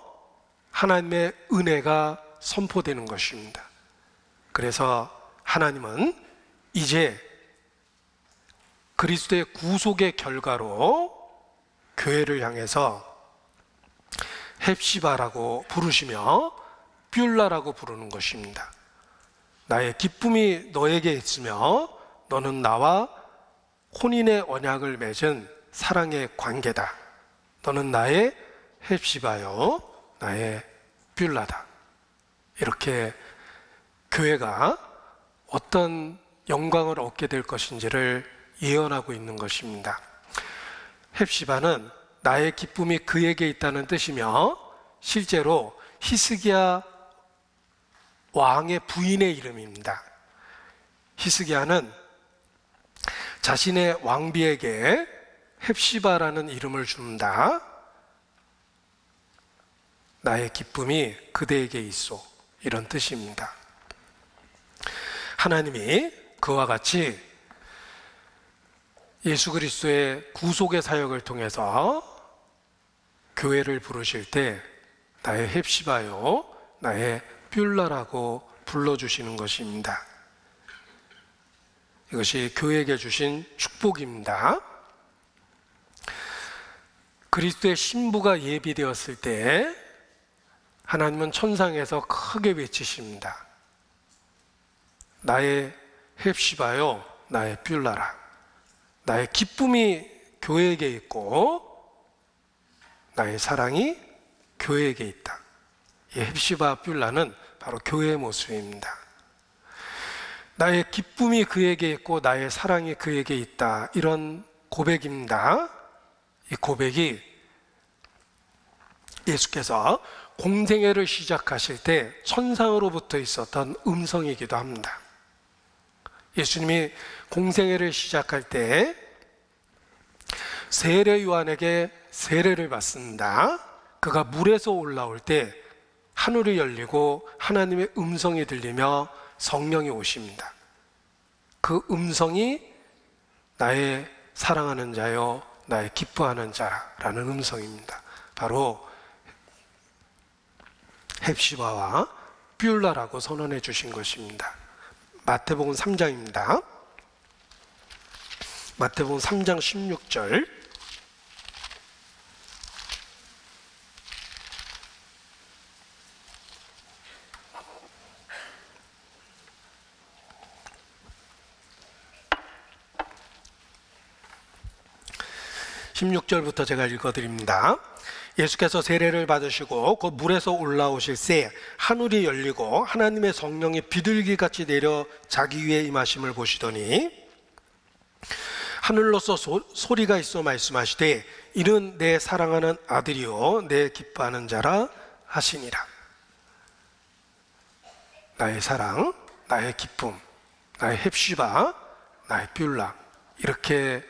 하나님의 은혜가 선포되는 것입니다. 그래서 하나님은 이제 그리스도의 구속의 결과로 교회를 향해서 헵시바라고 부르시며 뷸라라고 부르는 것입니다. 나의 기쁨이 너에게 있으며 너는 나와 혼인의 언약을 맺은 사랑의 관계다. 너는 나의 헵시바요 나의 뷸라다. 이렇게 교회가 어떤 영광을 얻게 될 것인지를 예언하고 있는 것입니다. 헵시바는 나의 기쁨이 그에게 있다는 뜻이며 실제로 히스기야 왕의 부인의 이름입니다. 히스기야는 자신의 왕비에게 헵시바라는 이름을 줍니다. 나의 기쁨이 그대에게 있소. 이런 뜻입니다. 하나님이 그와 같이 예수 그리스도의 구속의 사역을 통해서 교회를 부르실 때 나의 헵시바요 나의 뷸라라고 불러주시는 것입니다. 이것이 교회에게 주신 축복입니다. 그리스도의 신부가 예비되었을 때 하나님은 천상에서 크게 외치십니다. 나의 헵시바요 나의 뷸라라. 나의 기쁨이 교회에게 있고 나의 사랑이 교회에게 있다. 이 헵시바 뷸라는 바로 교회의 모습입니다. 나의 기쁨이 그에게 있고 나의 사랑이 그에게 있다. 이런 고백입니다. 이 고백이 예수께서 공생애를 시작하실 때 천상으로부터 있었던 음성이기도 합니다. 예수님이 공생애를 시작할 때 세례 요한에게 세례를 받습니다. 그가 물에서 올라올 때 하늘이 열리고 하나님의 음성이 들리며 성령이 오십니다. 그 음성이 나의 사랑하는 자여 나의 기뻐하는 자라는 음성입니다. 바로 헵시바와 뷸라라고 선언해 주신 것입니다. 마태복음 3장입니다. 마태복음 3장 16절. (16절부터) 제가 읽어드립니다. 예수께서 세례를 받으시고 그 물에서 올라오실 새 하늘이 열리고 하나님의 성령이 비둘기같이 내려 자기 위에 임하심을 보시더니 하늘로서 소리가 있어 말씀하시되 이는 내 사랑하는 아들이요 내 기뻐하는 자라 하시니라. 나의 사랑, 나의 기쁨, 나의 헵시바, 나의 뷸라, 이렇게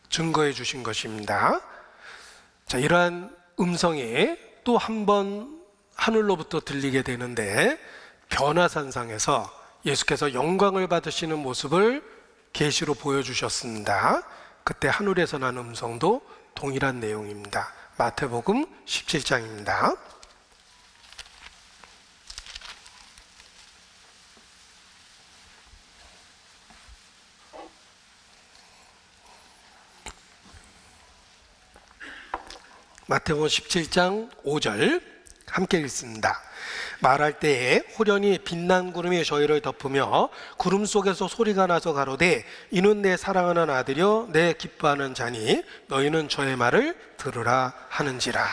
증거해 주신 것입니다. 자, 이러한 음성이 또 한 번 하늘로부터 들리게 되는데, 변화산상에서 예수께서 영광을 받으시는 모습을 계시로 보여주셨습니다. 그때 하늘에서 난 음성도 동일한 내용입니다. 마태복음 17장입니다. 마태복음 17장 5절 함께 읽습니다. 말할 때에 호련히 빛난 구름이 저희를 덮으며 구름 속에서 소리가 나서 가로되 이는 내 사랑하는 아들이요 내 기뻐하는 자니 너희는 저의 말을 들으라 하는지라.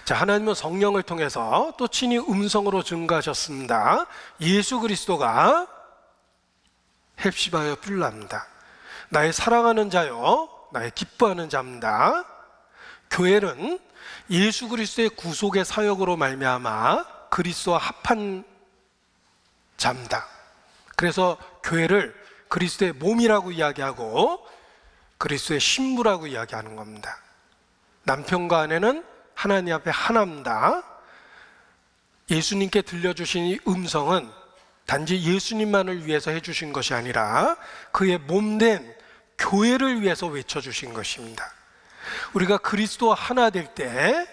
자, 하나님은 성령을 통해서 또 친히 음성으로 증거하셨습니다. 예수 그리스도가 헵시바여 뷸라입니다. 나의 사랑하는 자요 나의 기뻐하는 자입니다. 교회는 예수 그리스도의 구속의 사역으로 말미암아 그리스도와 합한 자입니다. 그래서 교회를 그리스도의 몸이라고 이야기하고 그리스도의 신부라고 이야기하는 겁니다. 남편과 아내는 하나님 앞에 하나입니다. 예수님께 들려주신 이 음성은 단지 예수님만을 위해서 해주신 것이 아니라 그의 몸된 교회를 위해서 외쳐주신 것입니다. 우리가 그리스도와 하나 될 때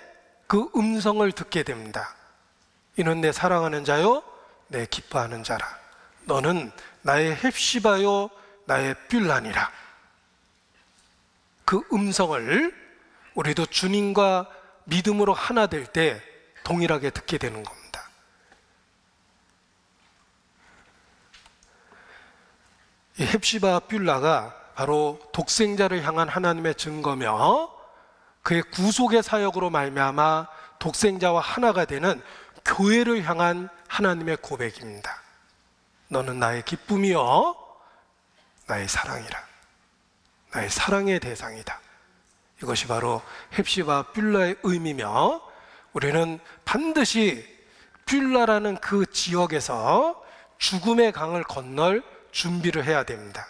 그 음성을 듣게 됩니다. 이는 내 사랑하는 자요 내 기뻐하는 자라. 너는 나의 헵시바요 나의 뷸라니라. 그 음성을 우리도 주님과 믿음으로 하나 될 때 동일하게 듣게 되는 겁니다. 이 헵시바 뷸라가 바로 독생자를 향한 하나님의 증거며 그의 구속의 사역으로 말미암아 독생자와 하나가 되는 교회를 향한 하나님의 고백입니다. 너는 나의 기쁨이요 나의 사랑이라. 나의 사랑의 대상이다. 이것이 바로 헵시바 뷸라의 의미며 우리는 반드시 뷸라라는 그 지역에서 죽음의 강을 건널 준비를 해야 됩니다.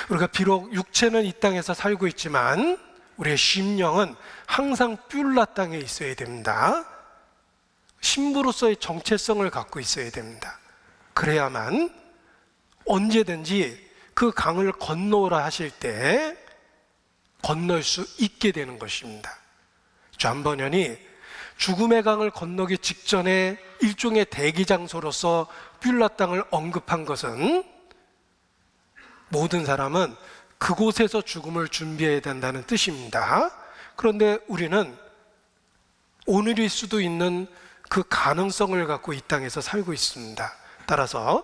우리가 비록 육체는 이 땅에서 살고 있지만 우리의 심령은 항상 뷸라 땅에 있어야 됩니다. 신부로서의 정체성을 갖고 있어야 됩니다. 그래야만 언제든지 그 강을 건너오라 하실 때 건널 수 있게 되는 것입니다. 좌번연이 죽음의 강을 건너기 직전에 일종의 대기 장소로서 뷸라 땅을 언급한 것은 모든 사람은 그곳에서 죽음을 준비해야 된다는 뜻입니다. 그런데 우리는 오늘일 수도 있는 그 가능성을 갖고 이 땅에서 살고 있습니다. 따라서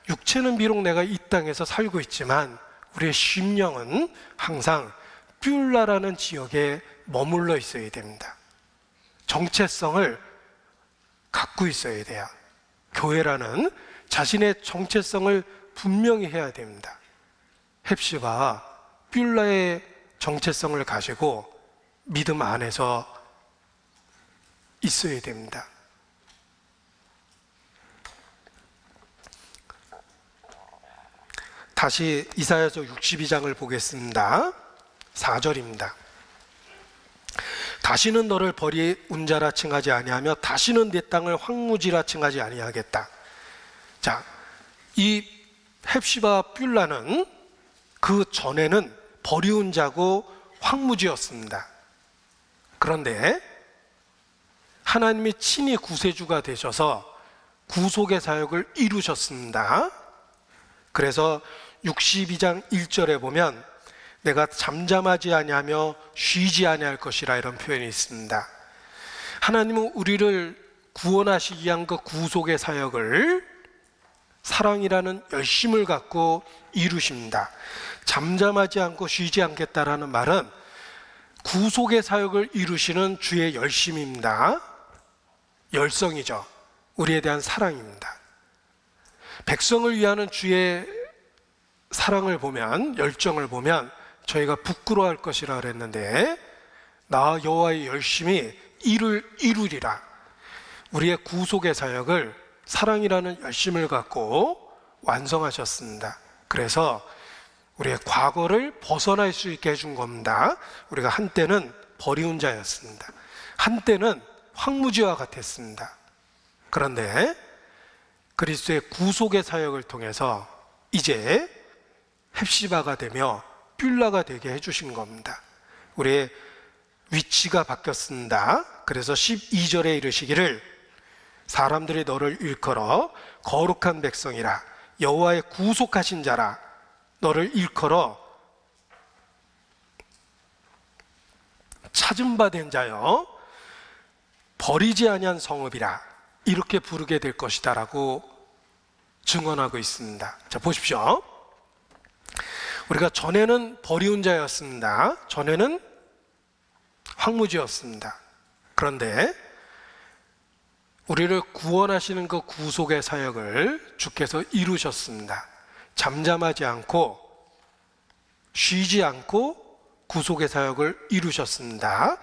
육체는 비록 내가 이 땅에서 살고 있지만 우리의 심령은 항상 뷸라라는 지역에 머물러 있어야 됩니다. 정체성을 갖고 있어야 돼요. 교회라는 자신의 정체성을 분명히 해야 됩니다. 헵시바 뷸라의 정체성을 가지고 믿음 안에서 있어야 됩니다. 다시 이사야서 62장을 보겠습니다. 4절입니다. 다시는 너를 버리운 자라 칭하지 아니하며 다시는 내 땅을 황무지라 칭하지 아니하겠다. 자, 이 헵시바 뷸라는 그 전에는 버리운 자고 황무지였습니다. 그런데 하나님이 친히 구세주가 되셔서 구속의 사역을 이루셨습니다. 그래서 62장 1절에 보면 내가 잠잠하지 아니하며 쉬지 아니할 것이라 이런 표현이 있습니다. 하나님은 우리를 구원하시기 위한 그 구속의 사역을 사랑이라는 열심을 갖고 이루십니다. 잠잠하지 않고 쉬지 않겠다라는 말은 구속의 사역을 이루시는 주의 열심입니다. 열성이죠. 우리에 대한 사랑입니다. 백성을 위하는 주의 사랑을 보면, 열정을 보면 저희가 부끄러워할 것이라 그랬는데, 나 여호와의 열심히 이루리라. 우리의 구속의 사역을 사랑이라는 열심을 갖고 완성하셨습니다. 그래서 우리의 과거를 벗어날 수 있게 해준 겁니다. 우리가 한때는 버리운 자였습니다. 한때는 황무지와 같았습니다. 그런데 그리스도의 구속의 사역을 통해서 이제 헵시바가 되며 뷸라가 되게 해주신 겁니다. 우리의 위치가 바뀌었습니다. 그래서 12절에 이르시기를 사람들이 너를 일컬어 거룩한 백성이라 여호와의 구속하신 자라 너를 일컬어 찾은 바 된 자여 버리지 아니한 성읍이라 이렇게 부르게 될 것이다 라고 증언하고 있습니다. 자, 보십시오. 우리가 전에는 버리운 자였습니다. 전에는 황무지였습니다. 그런데 우리를 구원하시는 그 구속의 사역을 주께서 이루셨습니다. 잠잠하지 않고 쉬지 않고 구속의 사역을 이루셨습니다.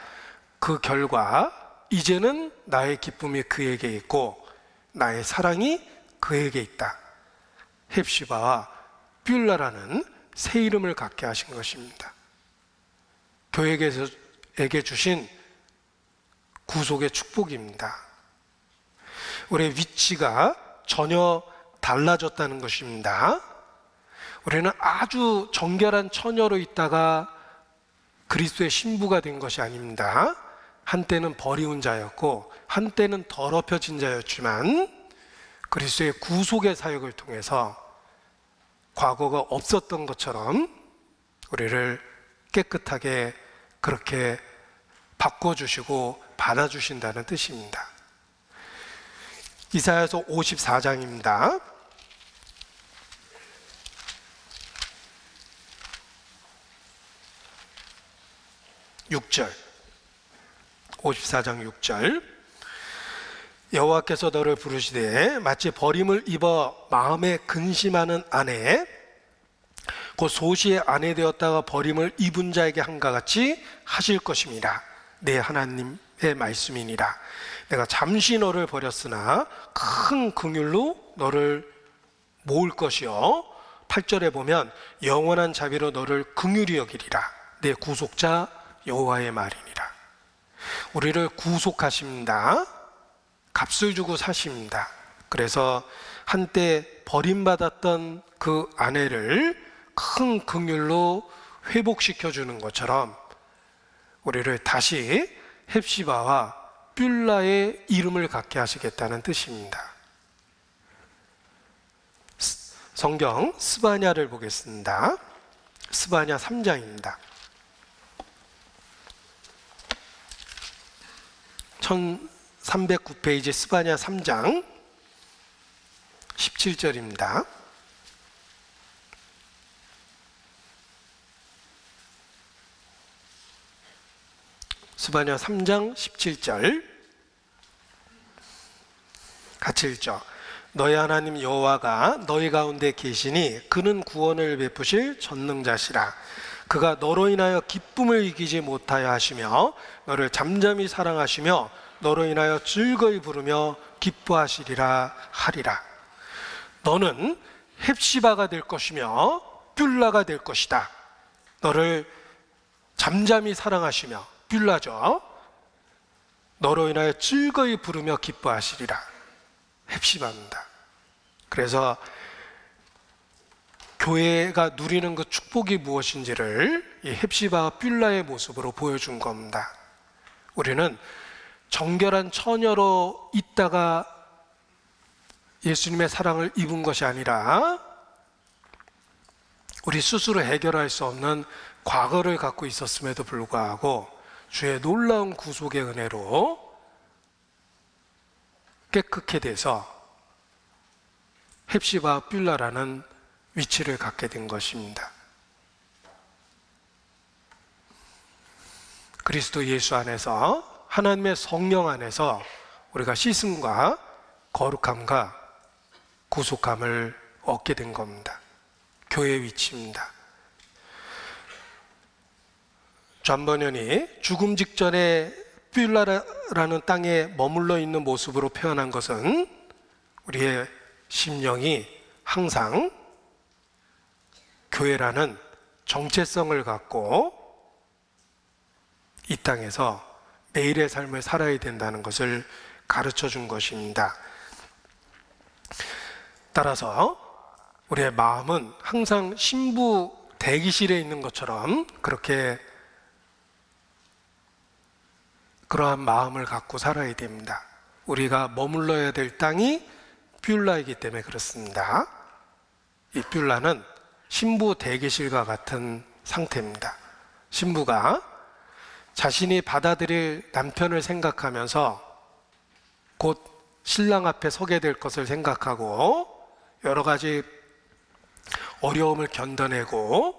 그 결과 이제는 나의 기쁨이 그에게 있고 나의 사랑이 그에게 있다. 헵시바와 뷸라라는 새 이름을 갖게 하신 것입니다. 교회에게 주신 구속의 축복입니다. 우리의 위치가 전혀 달라졌다는 것입니다. 우리는 아주 정결한 처녀로 있다가 그리스도의 신부가 된 것이 아닙니다. 한때는 버리운 자였고 한때는 더럽혀진 자였지만 그리스도의 구속의 사역을 통해서 과거가 없었던 것처럼 우리를 깨끗하게 그렇게 바꿔주시고 받아주신다는 뜻입니다. 이사야서 54장입니다. 6절 54장 6절 여호와께서 너를 부르시되 마치 버림을 입어 마음에 근심하는 아내 곧 소시의 아내 되었다가 버림을 입은 자에게 한가 같이 하실 것임이라. 내 하나님의 말씀이니라. 내가 잠시 너를 버렸으나 큰 긍휼로 너를 모을 것이요 8절에 보면 영원한 자비로 너를 긍휼히 여기리라. 내 구속자 여호와의 말이니라. 우리를 구속하십니다. 값을 주고 사십니다. 그래서 한때 버림받았던 그 아내를 큰 긍휼로 회복시켜 주는 것처럼 우리를 다시 헵시바와 뷸라의 이름을 갖게 하시겠다는 뜻입니다. 성경 스바냐를 보겠습니다. 스바냐 3장입니다. 1309페이지 스바냐 3장 17절입니다. 스바냐 3장 17절 같이 읽죠. 너희 하나님 여호와가 너희 가운데 계시니 그는 구원을 베푸실 전능자시라. 그가 너로 인하여 기쁨을 이기지 못하여 하시며 너를 잠잠히 사랑하시며 너로 인하여 즐거이 부르며 기뻐하시리라 하리라. 너는 헵시바가 될 것이며 뷸라가 될 것이다. 너를 잠잠히 사랑하시며 뷸라죠. 너로 인하여 즐거이 부르며 기뻐하시리라. 헵시바입니다. 그래서 교회가 누리는 그 축복이 무엇인지를 이 헵시바와 뷸라의 모습으로 보여준 겁니다. 우리는 정결한 처녀로 있다가 예수님의 사랑을 입은 것이 아니라 우리 스스로 해결할 수 없는 과거를 갖고 있었음에도 불구하고 주의 놀라운 구속의 은혜로 깨끗게 돼서 헵시바와 뷸라라는 위치를 갖게 된 것입니다. 그리스도 예수 안에서, 하나님의 성령 안에서 우리가 씻음과 거룩함과 구속함을 얻게 된 겁니다. 교회의 위치입니다. 존 버년이 죽음 직전에 뷸라라는 땅에 머물러 있는 모습으로 표현한 것은 우리의 심령이 항상 교회라는 정체성을 갖고 이 땅에서 매일의 삶을 살아야 된다는 것을 가르쳐 준 것입니다. 따라서 우리의 마음은 항상 신부 대기실에 있는 것처럼 그러한 마음을 갖고 살아야 됩니다. 우리가 머물러야 될 땅이 뷸라이기 때문에 그렇습니다. 이 뷸라는 신부 대기실과 같은 상태입니다. 신부가 자신이 받아들일 남편을 생각하면서 곧 신랑 앞에 서게 될 것을 생각하고 여러 가지 어려움을 견뎌내고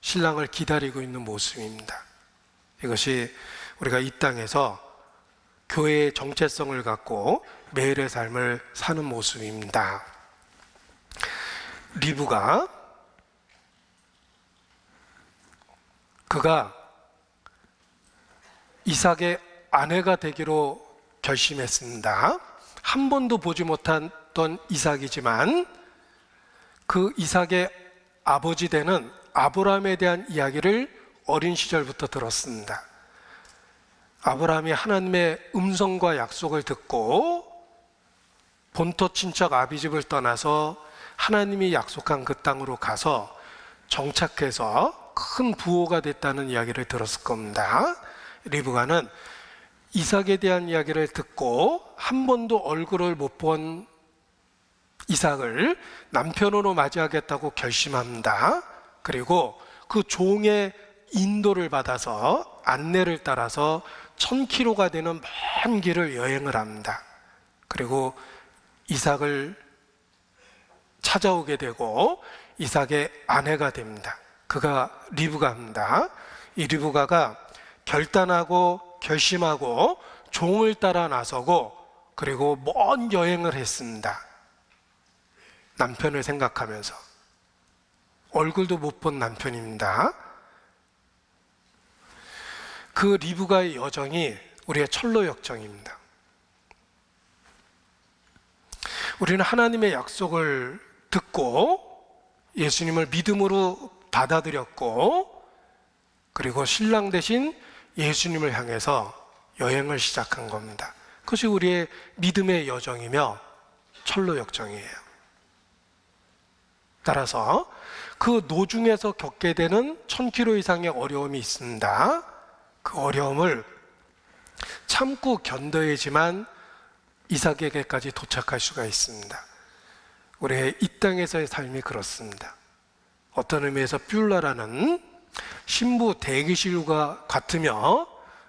신랑을 기다리고 있는 모습입니다. 이것이 우리가 이 땅에서 교회의 정체성을 갖고 매일의 삶을 사는 모습입니다. 리브가 그가 이삭의 아내가 되기로 결심했습니다. 한 번도 보지 못했던 이삭이지만 그 이삭의 아버지 되는 아브라함에 대한 이야기를 어린 시절부터 들었습니다. 아브라함이 하나님의 음성과 약속을 듣고 본토 친척 아비집을 떠나서 하나님이 약속한 그 땅으로 가서 정착해서 큰 부호가 됐다는 이야기를 들었을 겁니다. 리브가는 이삭에 대한 이야기를 듣고 한 번도 얼굴을 못 본 이삭을 남편으로 맞이하겠다고 결심합니다. 그리고 그 종의 인도를 받아서 안내를 따라서 1000km가 되는 먼 길을 여행을 합니다. 그리고 이삭을 찾아오게 되고 이삭의 아내가 됩니다. 그가 리브가입니다. 이 리브가가 결단하고 결심하고 종을 따라 나서고 그리고 먼 여행을 했습니다. 남편을 생각하면서. 얼굴도 못 본 남편입니다. 그 리브가의 여정이 우리의 철로 역정입니다. 우리는 하나님의 약속을 듣고 예수님을 믿음으로 받아들였고 그리고 신랑 대신 예수님을 향해서 여행을 시작한 겁니다. 그것이 우리의 믿음의 여정이며 철로 역정이에요. 따라서 그 노중에서 겪게 되는 1000km 이상의 어려움이 있습니다. 그 어려움을 참고 견뎌야지만 이삭에게까지 도착할 수가 있습니다. 우리의 이 땅에서의 삶이 그렇습니다. 어떤 의미에서 뷸라라는 신부 대기실과 같으며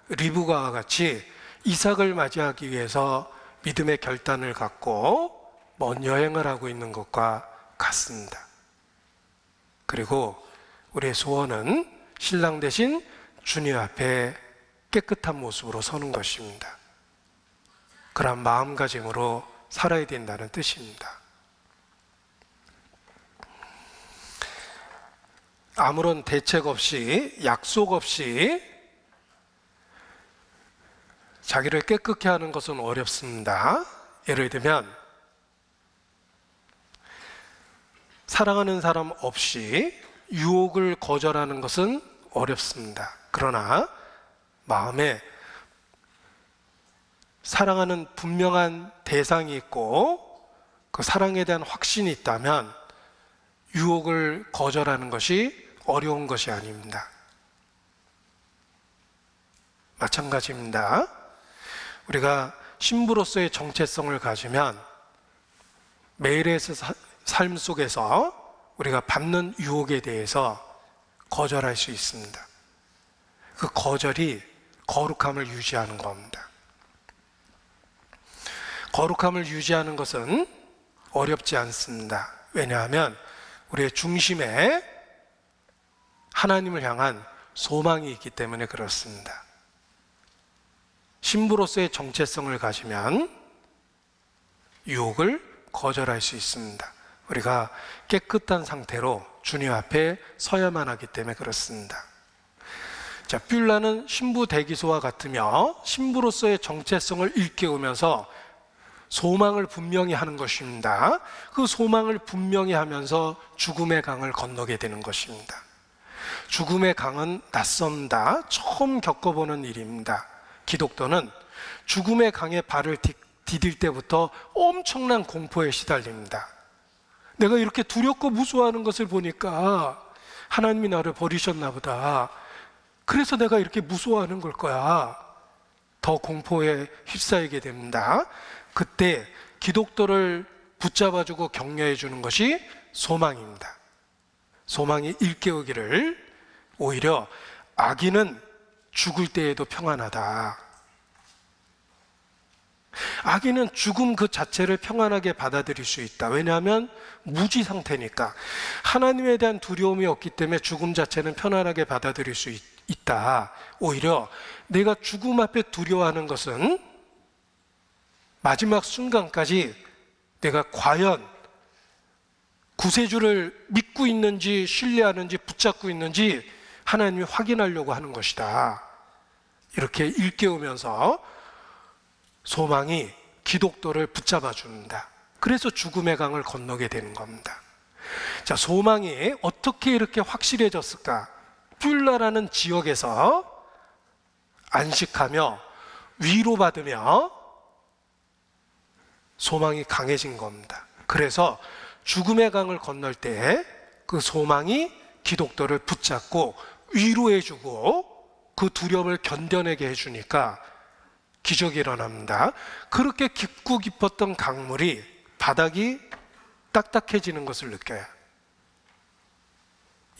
리브가와 같이 이삭을 맞이하기 위해서 믿음의 결단을 갖고 먼 여행을 하고 있는 것과 같습니다. 그리고 우리의 소원은 신랑 대신 주님 앞에 깨끗한 모습으로 서는 것입니다. 그런 마음가짐으로 살아야 된다는 뜻입니다. 아무런 대책 없이, 약속 없이 자기를 깨끗게 하는 것은 어렵습니다. 예를 들면 사랑하는 사람 없이 유혹을 거절하는 것은 어렵습니다. 그러나 마음에 사랑하는 분명한 대상이 있고 그 사랑에 대한 확신이 있다면 유혹을 거절하는 것이 어려운 것이 아닙니다. 마찬가지입니다. 우리가 신부로서의 정체성을 가지면 매일의 삶 속에서 우리가 받는 유혹에 대해서 거절할 수 있습니다. 그 거절이 거룩함을 유지하는 겁니다. 거룩함을 유지하는 것은 어렵지 않습니다. 왜냐하면 우리의 중심에 하나님을 향한 소망이 있기 때문에 그렇습니다. 신부로서의 정체성을 가지면 유혹을 거절할 수 있습니다. 우리가 깨끗한 상태로 주님 앞에 서야만 하기 때문에 그렇습니다. 자, 뷸라는 신부 대기소와 같으며 신부로서의 정체성을 일깨우면서 소망을 분명히 하는 것입니다. 그 소망을 분명히 하면서 죽음의 강을 건너게 되는 것입니다. 죽음의 강은 낯섭니다. 처음 겪어보는 일입니다. 기독교는 죽음의 강에 발을 디딜 때부터 엄청난 공포에 시달립니다. 내가 이렇게 두렵고 무서워하는 것을 보니까 하나님이 나를 버리셨나 보다. 그래서 내가 이렇게 무서워하는 걸 거야. 더 공포에 휩싸이게 됩니다. 그때 기독교를 붙잡아주고 격려해 주는 것이 소망입니다. 소망이 일깨우기를, 오히려 악인은 죽을 때에도 평안하다. 악인은 죽음 그 자체를 평안하게 받아들일 수 있다. 왜냐하면 무지 상태니까. 하나님에 대한 두려움이 없기 때문에 죽음 자체는 편안하게 받아들일 수 있다. 오히려 내가 죽음 앞에 두려워하는 것은 마지막 순간까지 내가 과연 구세주를 믿고 있는지 신뢰하는지 붙잡고 있는지 하나님이 확인하려고 하는 것이다. 이렇게 일깨우면서 소망이 기독도를 붙잡아 줍니다. 그래서 죽음의 강을 건너게 되는 겁니다. 자, 소망이 어떻게 이렇게 확실해졌을까? 뷸라라는 지역에서 안식하며 위로받으며 소망이 강해진 겁니다. 그래서 죽음의 강을 건널 때 그 소망이 기독도를 붙잡고 위로해주고 그 두려움을 견뎌내게 해주니까 기적이 일어납니다. 그렇게 깊고 깊었던 강물이 바닥이 딱딱해지는 것을 느껴요.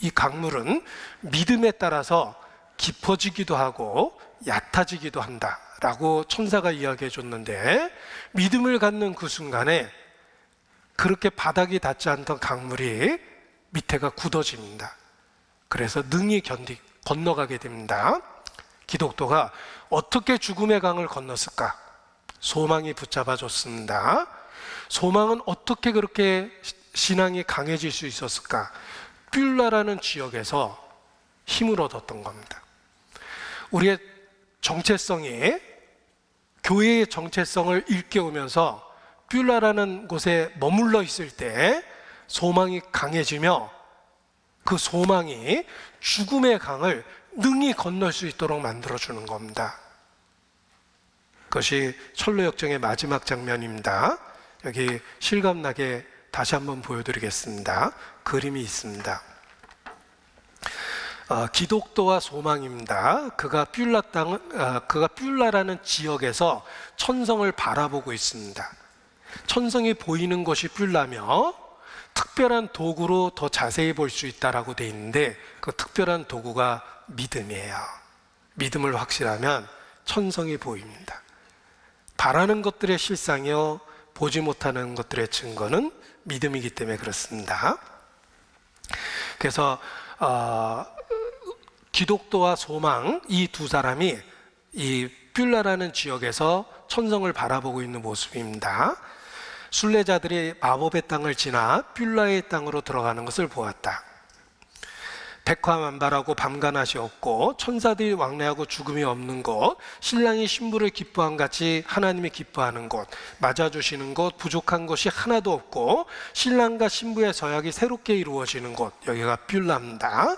이 강물은 믿음에 따라서 깊어지기도 하고 얕아지기도 한다라고 천사가 이야기해 줬는데, 믿음을 갖는 그 순간에 그렇게 바닥이 닿지 않던 강물이 밑에가 굳어집니다. 그래서 능히 건너가게 됩니다. 기독교가 어떻게 죽음의 강을 건넜을까? 소망이 붙잡아줬습니다. 소망은 어떻게 그렇게 신앙이 강해질 수 있었을까? 뷸라라는 지역에서 힘을 얻었던 겁니다. 우리의 정체성이, 교회의 정체성을 일깨우면서 뷸라라는 곳에 머물러 있을 때 소망이 강해지며 그 소망이 죽음의 강을 능히 건널 수 있도록 만들어주는 겁니다. 그것이 철로역정의 마지막 장면입니다. 여기 실감나게 다시 한번 보여드리겠습니다. 그림이 있습니다. 기독도와 소망입니다. 그가 뷸라라는 지역에서 천성을 바라보고 있습니다. 천성이 보이는 것이 뷸라며 특별한 도구로 더 자세히 볼 수 있다라고 되어 있는데, 그 특별한 도구가 믿음이에요. 믿음을 확실하면 천성이 보입니다. 바라는 것들의 실상이요, 보지 못하는 것들의 증거는 믿음이기 때문에 그렇습니다. 그래서 기독도와 소망, 이 두 사람이 이 뷸라라는 지역에서 천성을 바라보고 있는 모습입니다. 순례자들이 마법의 땅을 지나 뷸라의 땅으로 들어가는 것을 보았다. 백화만발하고 밤낮이 없고 천사들이 왕래하고 죽음이 없는 곳, 신랑이 신부를 기뻐한 같이 하나님이 기뻐하는 곳, 맞아주시는 곳, 부족한 것이 하나도 없고 신랑과 신부의 서약이 새롭게 이루어지는 곳, 여기가 뷸라입니다.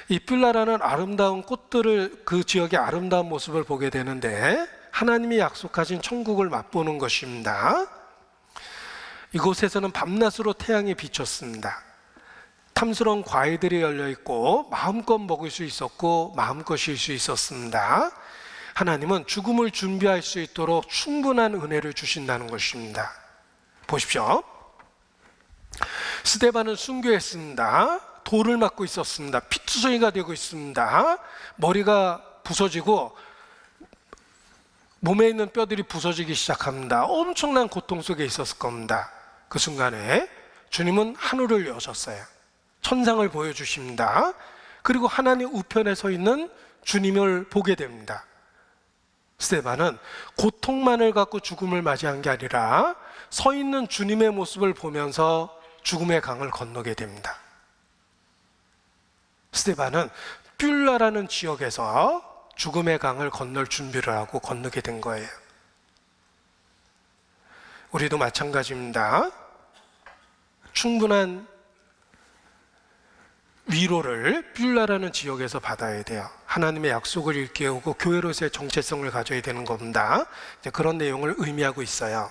이 뷸라라는 아름다운 꽃들을, 그 지역의 아름다운 모습을 보게 되는데 하나님이 약속하신 천국을 맛보는 것입니다. 이곳에서는 밤낮으로 태양이 비쳤습니다. 탐스러운 과일들이 열려 있고 마음껏 먹을 수 있었고 마음껏 쉴 수 있었습니다. 하나님은 죽음을 준비할 수 있도록 충분한 은혜를 주신다는 것입니다. 보십시오. 스데반은 순교했습니다. 돌을 맞고 있었습니다. 피투성이가 되고 있습니다. 머리가 부서지고 몸에 있는 뼈들이 부서지기 시작합니다. 엄청난 고통 속에 있었을 겁니다. 그 순간에 주님은 하늘을 여셨어요. 천상을 보여주십니다. 그리고 하나님 우편에 서 있는 주님을 보게 됩니다. 스데반은 고통만을 갖고 죽음을 맞이한 게 아니라 서 있는 주님의 모습을 보면서 죽음의 강을 건너게 됩니다. 스데반은 뷸라라는 지역에서 죽음의 강을 건널 준비를 하고 건너게 된 거예요. 우리도 마찬가지입니다. 충분한 위로를 뷸라라는 지역에서 받아야 돼요. 하나님의 약속을 일깨우고 교회로서의 정체성을 가져야 되는 겁니다. 그런 내용을 의미하고 있어요.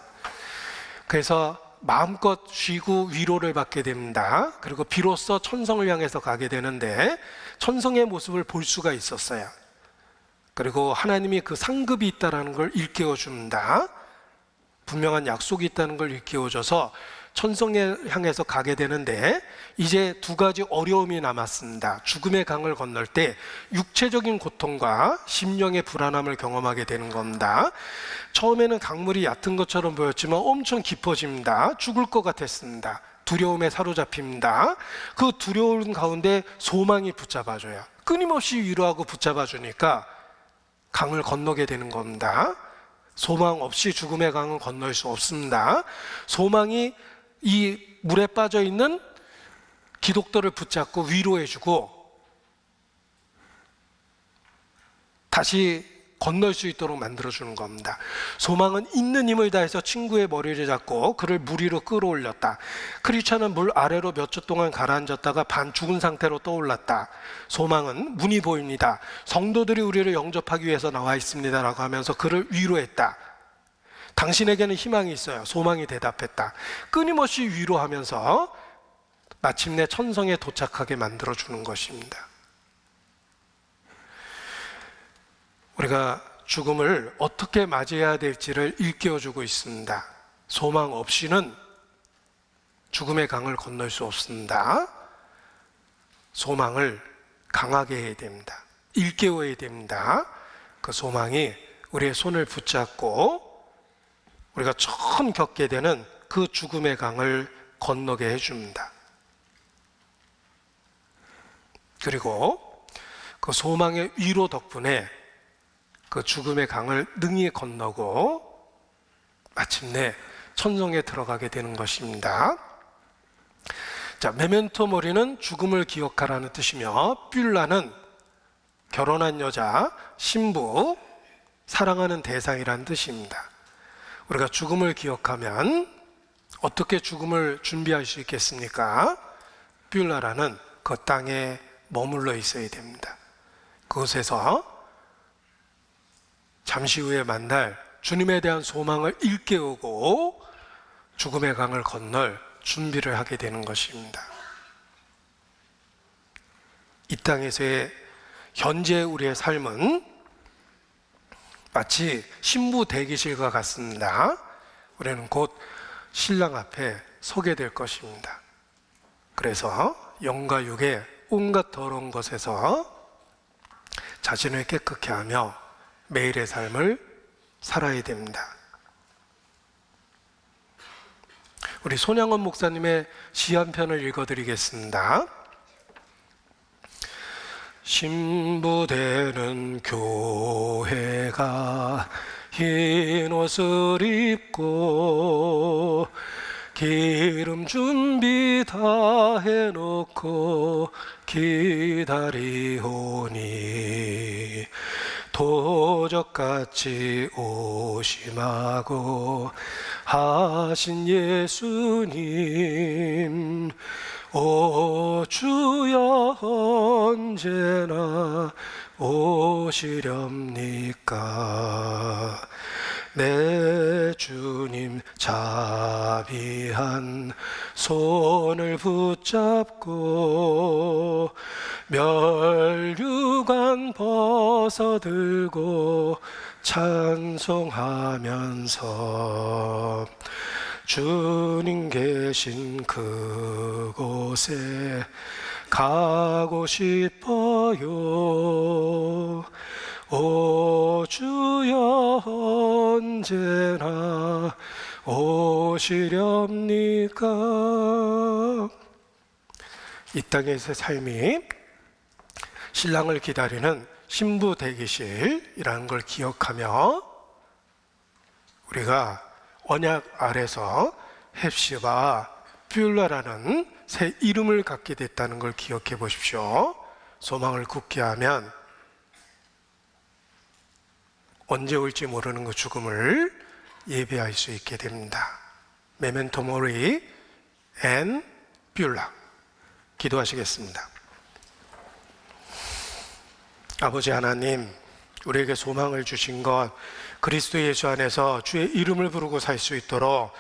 그래서 마음껏 쉬고 위로를 받게 됩니다. 그리고 비로소 천성을 향해서 가게 되는데 천성의 모습을 볼 수가 있었어요. 그리고 하나님이 그 상급이 있다는 걸 일깨워 줍니다. 분명한 약속이 있다는 걸 일깨워줘서 천성에 향해서 가게 되는데 이제 두 가지 어려움이 남았습니다. 죽음의 강을 건널 때 육체적인 고통과 심령의 불안함을 경험하게 되는 겁니다. 처음에는 강물이 얕은 것처럼 보였지만 엄청 깊어집니다. 죽을 것 같았습니다. 두려움에 사로잡힙니다. 그 두려움 가운데 소망이 붙잡아줘요. 끊임없이 위로하고 붙잡아주니까 강을 건너게 되는 겁니다. 소망 없이 죽음의 강은 건널 수 없습니다. 소망이 이 물에 빠져 있는 기독도를 붙잡고 위로해주고 다시 건널 수 있도록 만들어주는 겁니다. 소망은 있는 힘을 다해서 친구의 머리를 잡고 그를 물 위로 끌어올렸다. 크리스찬은 물 아래로 몇 주 동안 가라앉았다가 반 죽은 상태로 떠올랐다. 소망은 문이 보입니다. 성도들이 우리를 영접하기 위해서 나와 있습니다 라고 하면서 그를 위로했다. 당신에게는 희망이 있어요. 소망이 대답했다. 끊임없이 위로하면서 마침내 천성에 도착하게 만들어주는 것입니다. 우리가 죽음을 어떻게 맞이해야 될지를 일깨워주고 있습니다. 소망 없이는 죽음의 강을 건널 수 없습니다. 소망을 강하게 해야 됩니다. 일깨워야 됩니다. 그 소망이 우리의 손을 붙잡고 우리가 처음 겪게 되는 그 죽음의 강을 건너게 해줍니다. 그리고 그 소망의 위로 덕분에 그 죽음의 강을 능히 건너고 마침내 천성에 들어가게 되는 것입니다. 자, 메멘토 모리는 죽음을 기억하라는 뜻이며 뷸라는 결혼한 여자, 신부, 사랑하는 대상이라는 뜻입니다. 우리가 죽음을 기억하면 어떻게 죽음을 준비할 수 있겠습니까? 뷸라라는 그 땅에 머물러 있어야 됩니다. 그곳에서 잠시 후에 만날 주님에 대한 소망을 일깨우고 죽음의 강을 건널 준비를 하게 되는 것입니다. 이 땅에서의 현재 우리의 삶은 마치 신부 대기실과 같습니다. 우리는 곧 신랑 앞에 서게 될 것입니다. 그래서 영과 육의 온갖 더러운 것에서 자신을 깨끗게 하며 매일의 삶을 살아야 됩니다. 우리 손양원 목사님의 시 한 편을 읽어드리겠습니다. 신부되는 교회가 흰 옷을 입고 기름 준비 다 해놓고 기다리오니 도적같이 오심하고 하신 예수님 오 주여 언제나 오시렵니까 내 주님 자비한 손을 붙잡고 멸류관 벗어들고 찬송하면서 주님 계신 그곳에 가고 싶어요. 오 주여 언제나 오시렵니까? 이 땅에서의 삶이 신랑을 기다리는 신부 대기실이라는 걸 기억하며 우리가 언약 아래서 헵시바 뷰라라는 새 이름을 갖게 됐다는 걸 기억해 보십시오. 소망을 굳게 하면 언제 올지 모르는 그 죽음을 예배할 수 있게 됩니다. 메멘토 모리 앤 뷰라. 기도하시겠습니다. 아버지 하나님, 우리에게 소망을 주신 것, 그리스도 예수 안에서 주의 이름을 부르고 살 수 있도록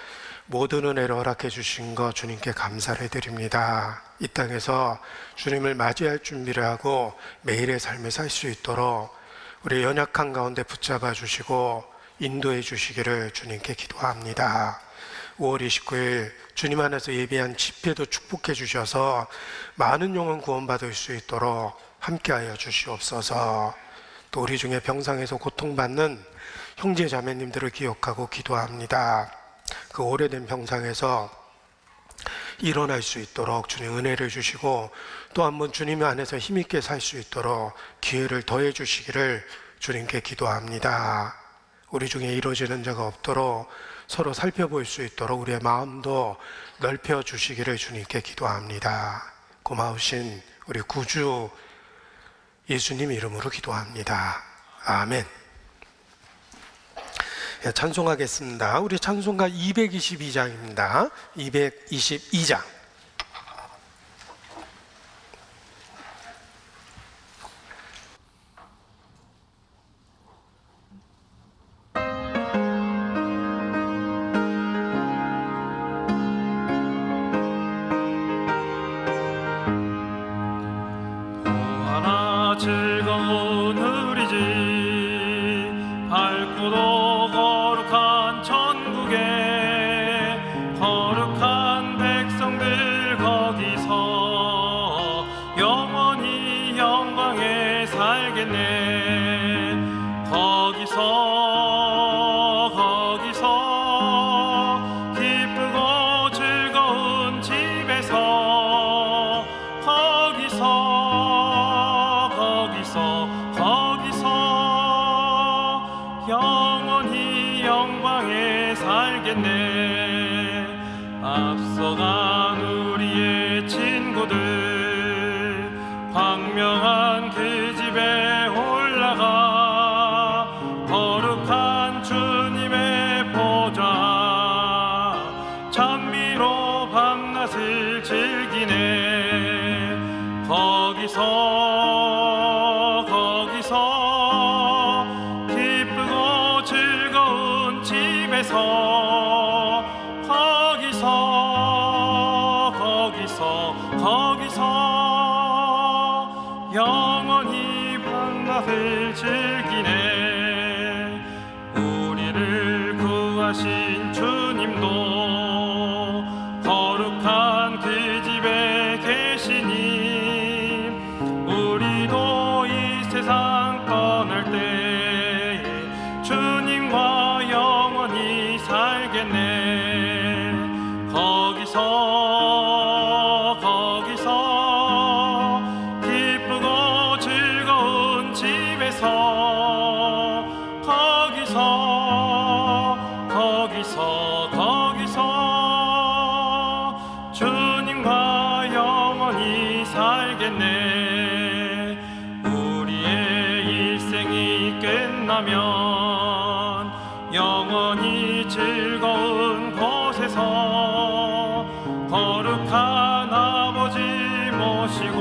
모든 은혜를 허락해 주신 것 주님께 감사를 드립니다. 이 땅에서 주님을 맞이할 준비를 하고 매일의 삶을 살 수 있도록 우리 연약한 가운데 붙잡아 주시고 인도해 주시기를 주님께 기도합니다. 5월 29일 주님 안에서 예비한 집회도 축복해 주셔서 많은 영혼 구원받을 수 있도록 함께하여 주시옵소서. 또 우리 중에 병상에서 고통받는 형제 자매님들을 기억하고 기도합니다. 그 오래된 병상에서 일어날 수 있도록 주님 은혜를 주시고 또 한번 주님 안에서 힘있게 살 수 있도록 기회를 더해 주시기를 주님께 기도합니다. 우리 중에 이루어지는 자가 없도록 서로 살펴볼 수 있도록 우리의 마음도 넓혀 주시기를 주님께 기도합니다. 고마우신 우리 구주 예수님 이름으로 기도합니다. 아멘. 찬송하겠습니다. 우리 찬송가 222장입니다. 222장. 즐거운 우리 집 밝고도 거룩한 천국에 거룩한 백성들 거기서 영원히 영광에 살겠네. 거기서 기쁘고 즐거운 집에서 거기서 영원히 영광에 살겠네. 앞서간 우리의 친구들 광명한 그 집에 올라가 거룩한 주님의 보좌 찬미로 밤낮을 즐기네. 거기서 기쁘고 즐거운 집에서 거기서 영원히 밤낮을 즐기네. 우리를 구하신 주님도 거룩한 그 집에 계시니 우리도 이 세상 떠날 때 주님과 영원히 살겠네. 거기서 기쁘고 즐거운 집에서 거기서 주님과 영원히 살겠네. 우리의 일생이 끝나면 영원히 즐거운 곳에서 거룩한 아버지 모시고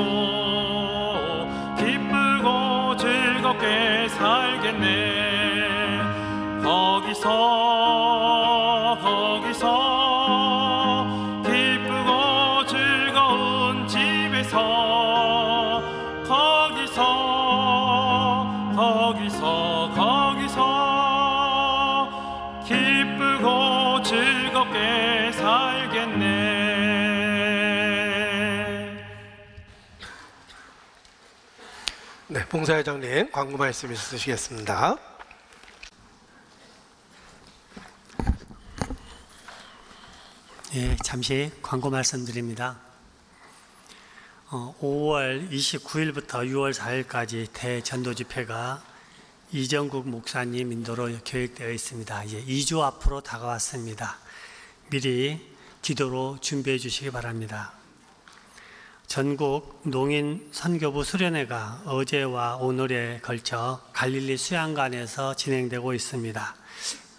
기쁘고 즐겁게 살겠네. 거기서 거기서 기쁘고 즐거운 집에서 거기서 기쁘고 즐겁게 살겠네. 네, 봉사회장님 광고 말씀 있으시겠습니다. 예, 잠시 광고 말씀드립니다. 5월 29일부터 6월 4일까지 대전도 집회가 이정국 목사님 인도로 계획되어 있습니다. 이제 2주 앞으로 다가왔습니다. 미리 기도로 준비해 주시기 바랍니다. 전국 농인 선교부 수련회가 어제와 오늘에 걸쳐 갈릴리 수양관에서 진행되고 있습니다.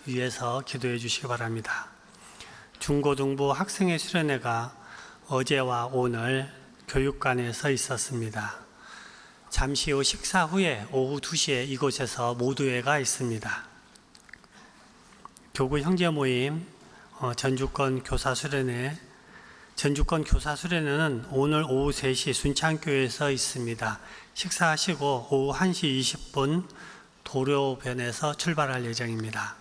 위에서 기도해 주시기 바랍니다. 중고등부 학생회 수련회가 어제와 오늘 교육관에서 있었습니다. 잠시 후 식사 후에 오후 2시에 이곳에서 모두회가 있습니다. 교구 형제 모임 전주권 교사 수련회는 오늘 오후 3시 순창교회에서 있습니다. 식사하시고 오후 1시 20분 도로변에서 출발할 예정입니다.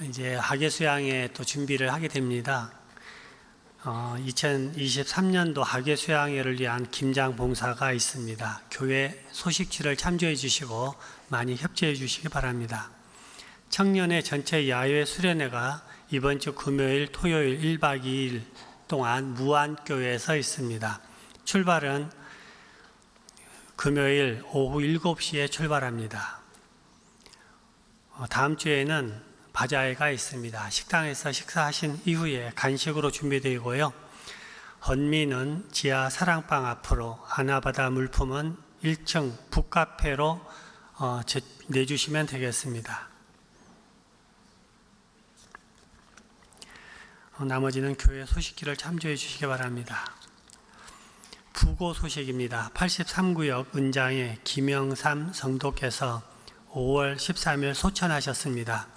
이제 학예 수양에 또 준비를 하게 됩니다. 2023년도 학예 수양회를 위한 김장 봉사가 있습니다. 교회 소식지를 참조해 주시고 많이 협조해 주시기 바랍니다. 청년의 전체 야외 수련회가 이번 주 금요일, 토요일 1박 2일 동안 무안교회에서 있습니다. 출발은 금요일 오후 7시에 출발합니다. 다음 주에는 바자회가 있습니다. 식당에서 식사하신 이후에 간식으로 준비되고요. 헌미는 지하 사랑방 앞으로, 아나바다 물품은 1층 북카페로 내주시면 되겠습니다. 나머지는 교회 소식지를 참조해 주시기 바랍니다. 부고 소식입니다. 83구역 은장의 김영삼 성도께서 5월 13일 소천하셨습니다.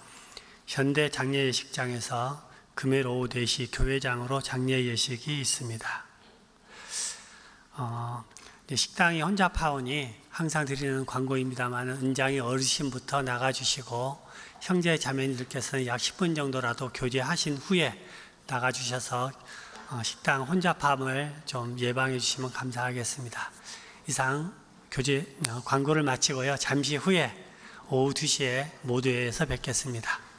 현대 장례예식장에서 금요일 오후 4시 교회장으로 장례예식이 있습니다. 식당이 혼잡하오니 항상 드리는 광고입니다만 은장의 어르신부터 나가주시고 형제 자매님들께서는 약 10분 정도라도 교제하신 후에 나가주셔서 식당 혼잡함을 좀 예방해 주시면 감사하겠습니다. 이상 광고를 마치고요. 잠시 후에 오후 2시에 모두회에서 뵙겠습니다.